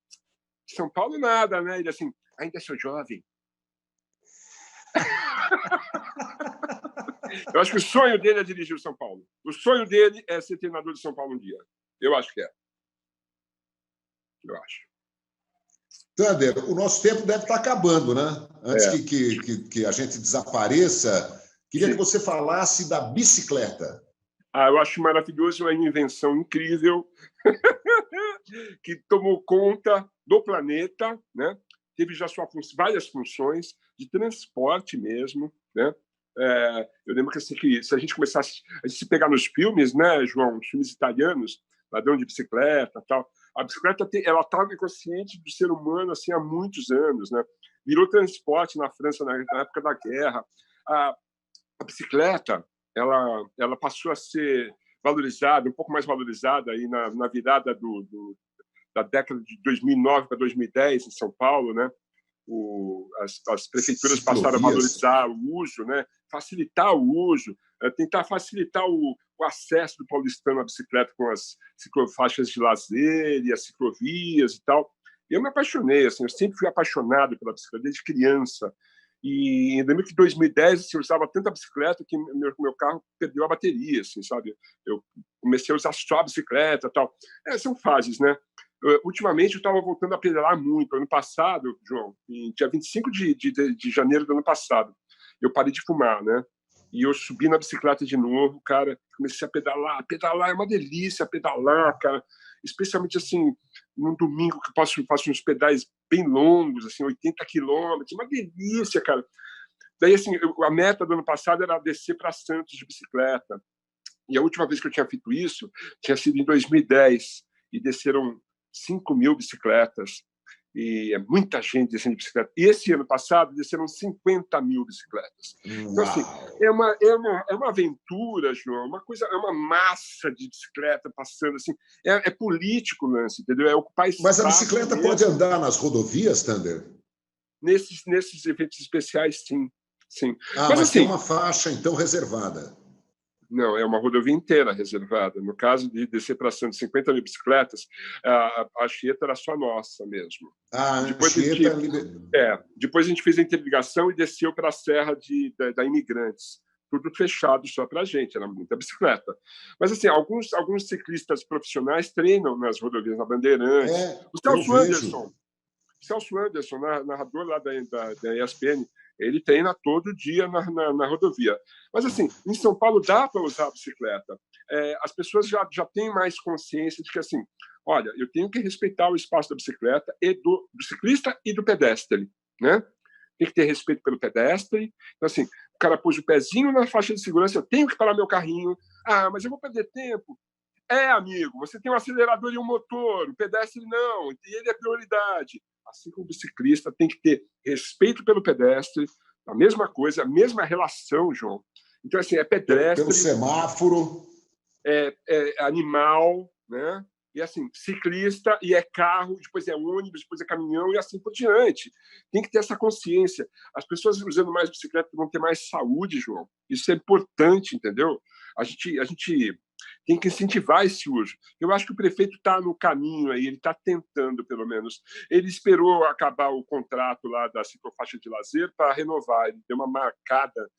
São Paulo nada, né? Ele assim, ainda sou jovem. Eu acho que o sonho dele é dirigir o São Paulo. O sonho dele é ser treinador de São Paulo um dia. Eu acho que é. Eu acho. Thunder, o nosso tempo deve estar acabando, né? Antes que a gente desapareça, queria que você falasse da bicicleta. Eu acho maravilhoso, é uma invenção incrível que tomou conta do planeta, né? Teve já várias funções de transporte mesmo, né? Eu lembro que, assim, que se a gente começasse a se pegar nos filmes, né, João, os filmes italianos, Ladrão de Bicicleta, tal, a bicicleta ela estava inconsciente do ser humano assim há muitos anos, né? Virou transporte na França na época da guerra. A bicicleta ela passou a ser valorizada, um pouco mais valorizada aí na virada da década de 2009 para 2010 em São Paulo, né? As prefeituras passaram a valorizar o uso, né? Facilitar o uso, tentar facilitar o acesso do paulistano à bicicleta com as ciclofaixas de lazer e as ciclovias e tal. Eu me apaixonei, assim, eu sempre fui apaixonado pela bicicleta desde criança. E eu lembro que em 2010 assim, eu usava tanta bicicleta que meu carro perdeu a bateria, assim, sabe? Eu comecei a usar só a bicicleta e tal. São fases, né? Ultimamente eu estava voltando a pedalar muito. Ano passado, João, dia 25 de janeiro do ano passado, eu parei de fumar, né? E eu subi na bicicleta de novo, cara, comecei a pedalar. Pedalar é uma delícia, pedalar, cara. Especialmente, assim, num domingo que eu faço uns pedais bem longos, assim, 80 quilômetros, uma delícia, cara. Daí, assim, a meta do ano passado era descer para Santos de bicicleta. E a última vez que eu tinha feito isso tinha sido em 2010, e desceram 5.000 bicicletas, e é muita gente descendo de bicicleta. E esse ano passado desceram 50.000 bicicletas. Então, assim, é uma aventura, João, uma coisa, é uma massa de bicicleta passando, assim, é político o lance, entendeu? É ocupar espaço. Mas a bicicleta pode andar nas rodovias, Thunder? Nesses eventos especiais, sim. Mas assim, tem uma faixa, então, reservada. Não, é uma rodovia inteira reservada. No caso de descer para Santos 50.000 bicicletas, a Anchieta era só nossa mesmo. Depois a gente fez a interligação e desceu para a Serra da Imigrantes. Tudo fechado só para a gente, era muita bicicleta. Mas, assim, alguns ciclistas profissionais treinam nas rodovias, na Bandeirantes. O Celso Anderson, narrador lá da ESPN, Ele treina todo dia na rodovia. Mas, assim, em São Paulo dá para usar a bicicleta. As pessoas já têm mais consciência de que, assim, olha, eu tenho que respeitar o espaço da bicicleta e do ciclista e do pedestre, né? Tem que ter respeito pelo pedestre. Então, assim, o cara pôs o pezinho na faixa de segurança, eu tenho que parar meu carrinho. Ah, mas eu vou perder tempo. Amigo, você tem um acelerador e um motor, o pedestre não, e ele é prioridade. Assim como o biciclista tem que ter respeito pelo pedestre, a mesma coisa, a mesma relação, João. Então, assim, é pedestre... Pelo semáforo... É animal, né? E assim, ciclista, e é carro, depois é ônibus, depois é caminhão, e assim por diante. Tem que ter essa consciência. As pessoas usando mais bicicleta vão ter mais saúde, João. Isso é importante, entendeu? A gente tem que incentivar esse uso. Eu acho que o prefeito está no caminho aí, ele está tentando, pelo menos. Ele esperou acabar o contrato lá da ciclofaixa de lazer para renovar. Ele deu uma marcada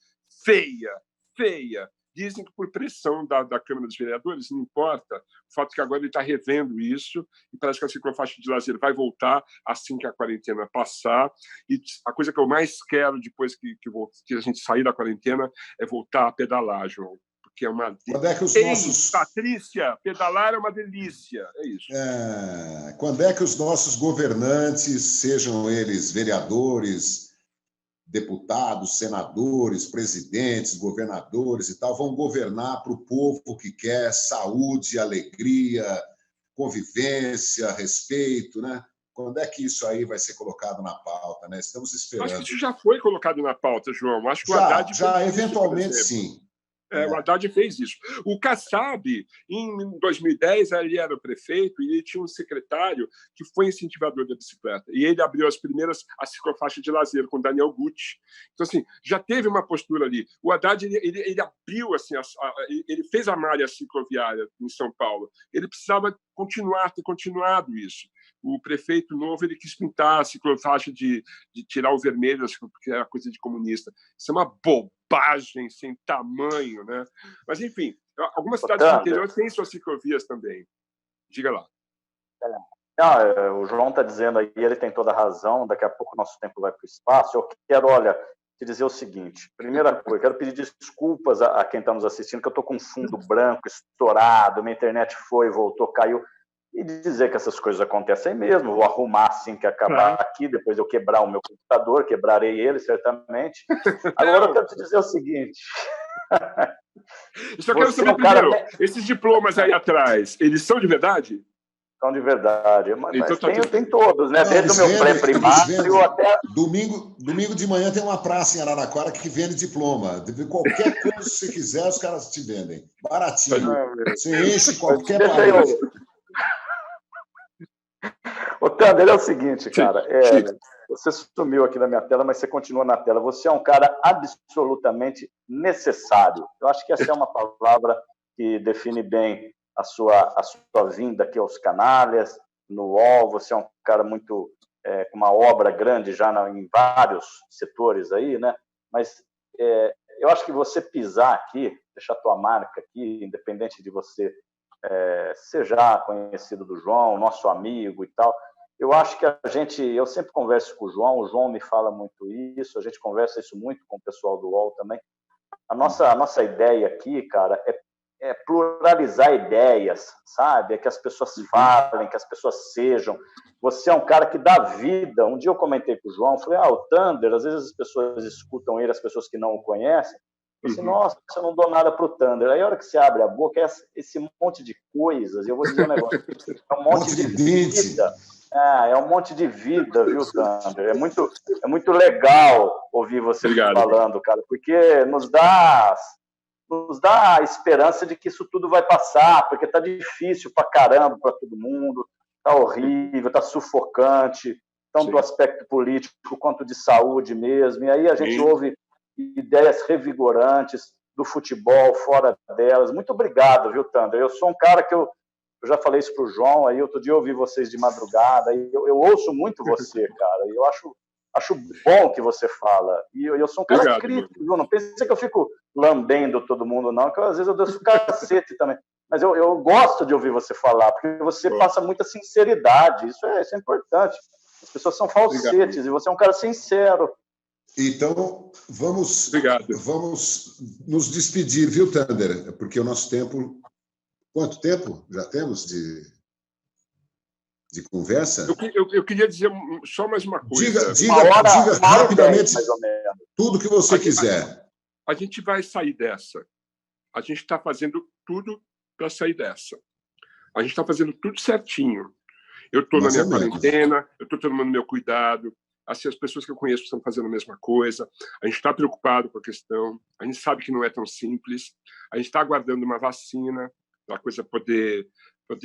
feia. Dizem que por pressão da Câmara dos Vereadores, não importa. O fato é que agora ele está revendo isso e parece que a ciclofaixa de lazer vai voltar assim que a quarentena passar. E a coisa que eu mais quero depois que a gente sair da quarentena é voltar a pedalar, João. Porque é uma... Quando é que os nossos... Patrícia, pedalar é uma delícia. É isso. Quando é que os nossos governantes, sejam eles vereadores, deputados, senadores, presidentes, governadores e tal, vão governar para o povo que quer saúde, alegria, convivência, respeito, né? Quando é que isso aí vai ser colocado na pauta, né? Estamos esperando. Acho que isso já foi colocado na pauta, João. Acho que o Haddad já eventualmente sim. O Haddad fez isso. O Kassab, em 2010, ele era o prefeito e ele tinha um secretário que foi incentivador da bicicleta. E ele abriu a ciclofaixa de lazer com Daniel Gucci. Então, assim, já teve uma postura ali. O Haddad, ele abriu, assim, ele fez a malha cicloviária em São Paulo. Ele precisava ter continuado isso. O prefeito novo, ele quis pintar a ciclofaixa de tirar o vermelho, porque era coisa de comunista. Isso é uma bobagem sem tamanho, né? Mas, enfim, algumas cidades do interior têm suas ciclovias também. Diga lá. O João está dizendo aí, ele tem toda a razão, daqui a pouco o nosso tempo vai para o espaço. Eu quero, te dizer o seguinte. Primeira coisa, quero pedir desculpas a quem está nos assistindo, que eu estou com um fundo branco, estourado, minha internet voltou, caiu. E dizer que essas coisas acontecem mesmo, vou arrumar assim que acabar aqui, depois eu quebrar o meu computador, quebrarei ele, certamente. Agora eu quero te dizer o seguinte... Eu só quero saber primeiro, esses diplomas aí atrás, eles são de verdade? São de verdade, mas então, tem todos, né? Desde o meu pré-primário até... Domingo de manhã tem uma praça em Araraquara que vende diploma. Qualquer coisa que você quiser, os caras te vendem. Baratinho. Você enche qualquer parede. Ô, Thunder, é o seguinte, cara. Você sumiu aqui na minha tela, mas você continua na tela. Você é um cara absolutamente necessário. Eu acho que essa é uma palavra que define bem a sua vinda aqui aos Canalhas, no UOL. Você é um cara muito com uma obra grande já em vários setores aí, né? Mas eu acho que você pisar aqui, deixar a tua marca aqui, independente de você ser já conhecido do João, nosso amigo e tal, eu acho que eu sempre converso com o João me fala muito isso, a gente conversa isso muito com o pessoal do UOL também. A nossa ideia aqui, cara, é pluralizar ideias, sabe? É que as pessoas falem, que as pessoas sejam. Você é um cara que dá vida. Um dia eu comentei com o João, falei, o Thunder, às vezes as pessoas escutam ele, as pessoas que não o conhecem, assim, nossa, eu não dou nada pro Thunder. Aí a hora que você abre a boca, esse monte de coisas, eu vou dizer um negócio, é um monte de vida. É um monte de vida, viu, Thunder? É muito legal ouvir você falando, cara, porque nos dá a esperança de que isso tudo vai passar, porque tá difícil pra caramba pra todo mundo, tá horrível, tá sufocante, tanto do aspecto político quanto de saúde mesmo, e aí a gente ouve ideias revigorantes do futebol, fora delas. Muito obrigado, viu, Thunder? Eu sou um cara que eu já falei isso pro João, aí outro dia eu ouvi vocês de madrugada, e eu ouço muito você, cara, e eu acho bom o que você fala, e eu sou um cara crítico, viu? Não pense que eu fico lambendo todo mundo, não, que às vezes eu desço cacete também, mas eu gosto de ouvir você falar, porque você passa muita sinceridade, isso é importante. As pessoas são falsetes, e você é um cara sincero. Então, Obrigado. vamos nos despedir, viu, Thunder? Porque o nosso tempo... Quanto tempo já temos de conversa? Eu queria dizer só mais uma coisa. Diga rapidamente 10, mais ou menos. tudo que você quiser. A gente vai sair dessa. A gente está fazendo tudo para sair dessa. A gente está fazendo tudo certinho. Eu estou na minha quarentena, eu estou tomando meu cuidado. Assim, as pessoas que eu conheço estão fazendo a mesma coisa. A gente está preocupado com a questão. A gente sabe que não é tão simples. A gente está aguardando uma vacina para a coisa poder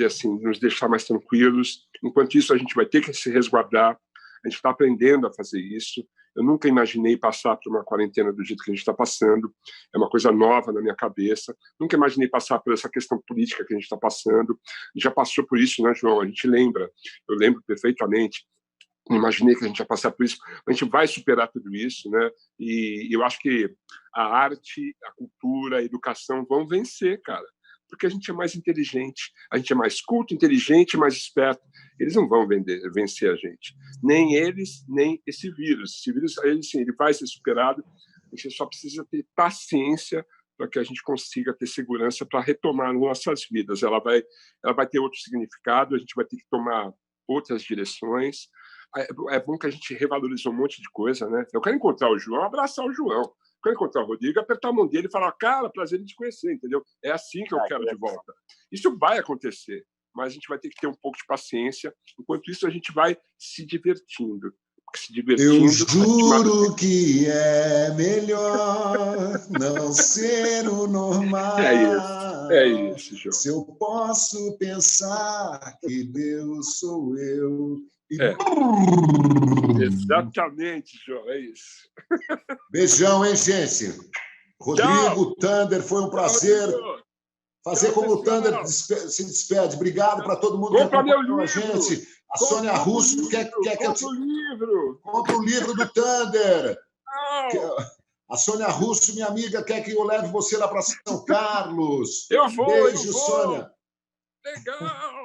assim, nos deixar mais tranquilos. Enquanto isso, a gente vai ter que se resguardar. A gente está aprendendo a fazer isso. Eu nunca imaginei passar por uma quarentena do jeito que a gente está passando. É uma coisa nova na minha cabeça. Nunca imaginei passar por essa questão política que a gente está passando. Já passou por isso, né, João? A gente lembra. Eu lembro perfeitamente. Não imaginei que a gente ia passar por isso. A gente vai superar tudo isso, né? E eu acho que a arte, a cultura, a educação vão vencer, cara. Porque a gente é mais inteligente, a gente é mais culto, inteligente, mais esperto. Eles não vão vencer a gente. Nem eles, nem esse vírus. Esse vírus, ele vai ser superado. A gente só precisa ter paciência para que a gente consiga ter segurança para retomar nossas vidas. Ela vai ter outro significado, a gente vai ter que tomar outras direções. É bom que a gente revalorizou um monte de coisa, né? Eu quero encontrar o João, abraçar o João. Quando encontrar o Rodrigo, apertar a mão dele e falar, cara, prazer em te conhecer, entendeu? É assim que eu quero de volta. Isso vai acontecer, mas a gente vai ter que ter um pouco de paciência. Enquanto isso, a gente vai se divertindo. Eu juro que é melhor não ser o normal. É isso, João. Se eu posso pensar que Deus sou eu... Exatamente, João, é isso. Beijão, hein, gente? Rodrigo, Thunder, foi um prazer. Fazer como o Thunder se despede. Obrigado para todo mundo que acompanhou a gente. A Sônia Russo quer que eu te... Compre o livro do Thunder. A Sônia Russo, minha amiga, quer que eu leve você lá para São Carlos. Eu vou. Beijo, Sônia. Legal.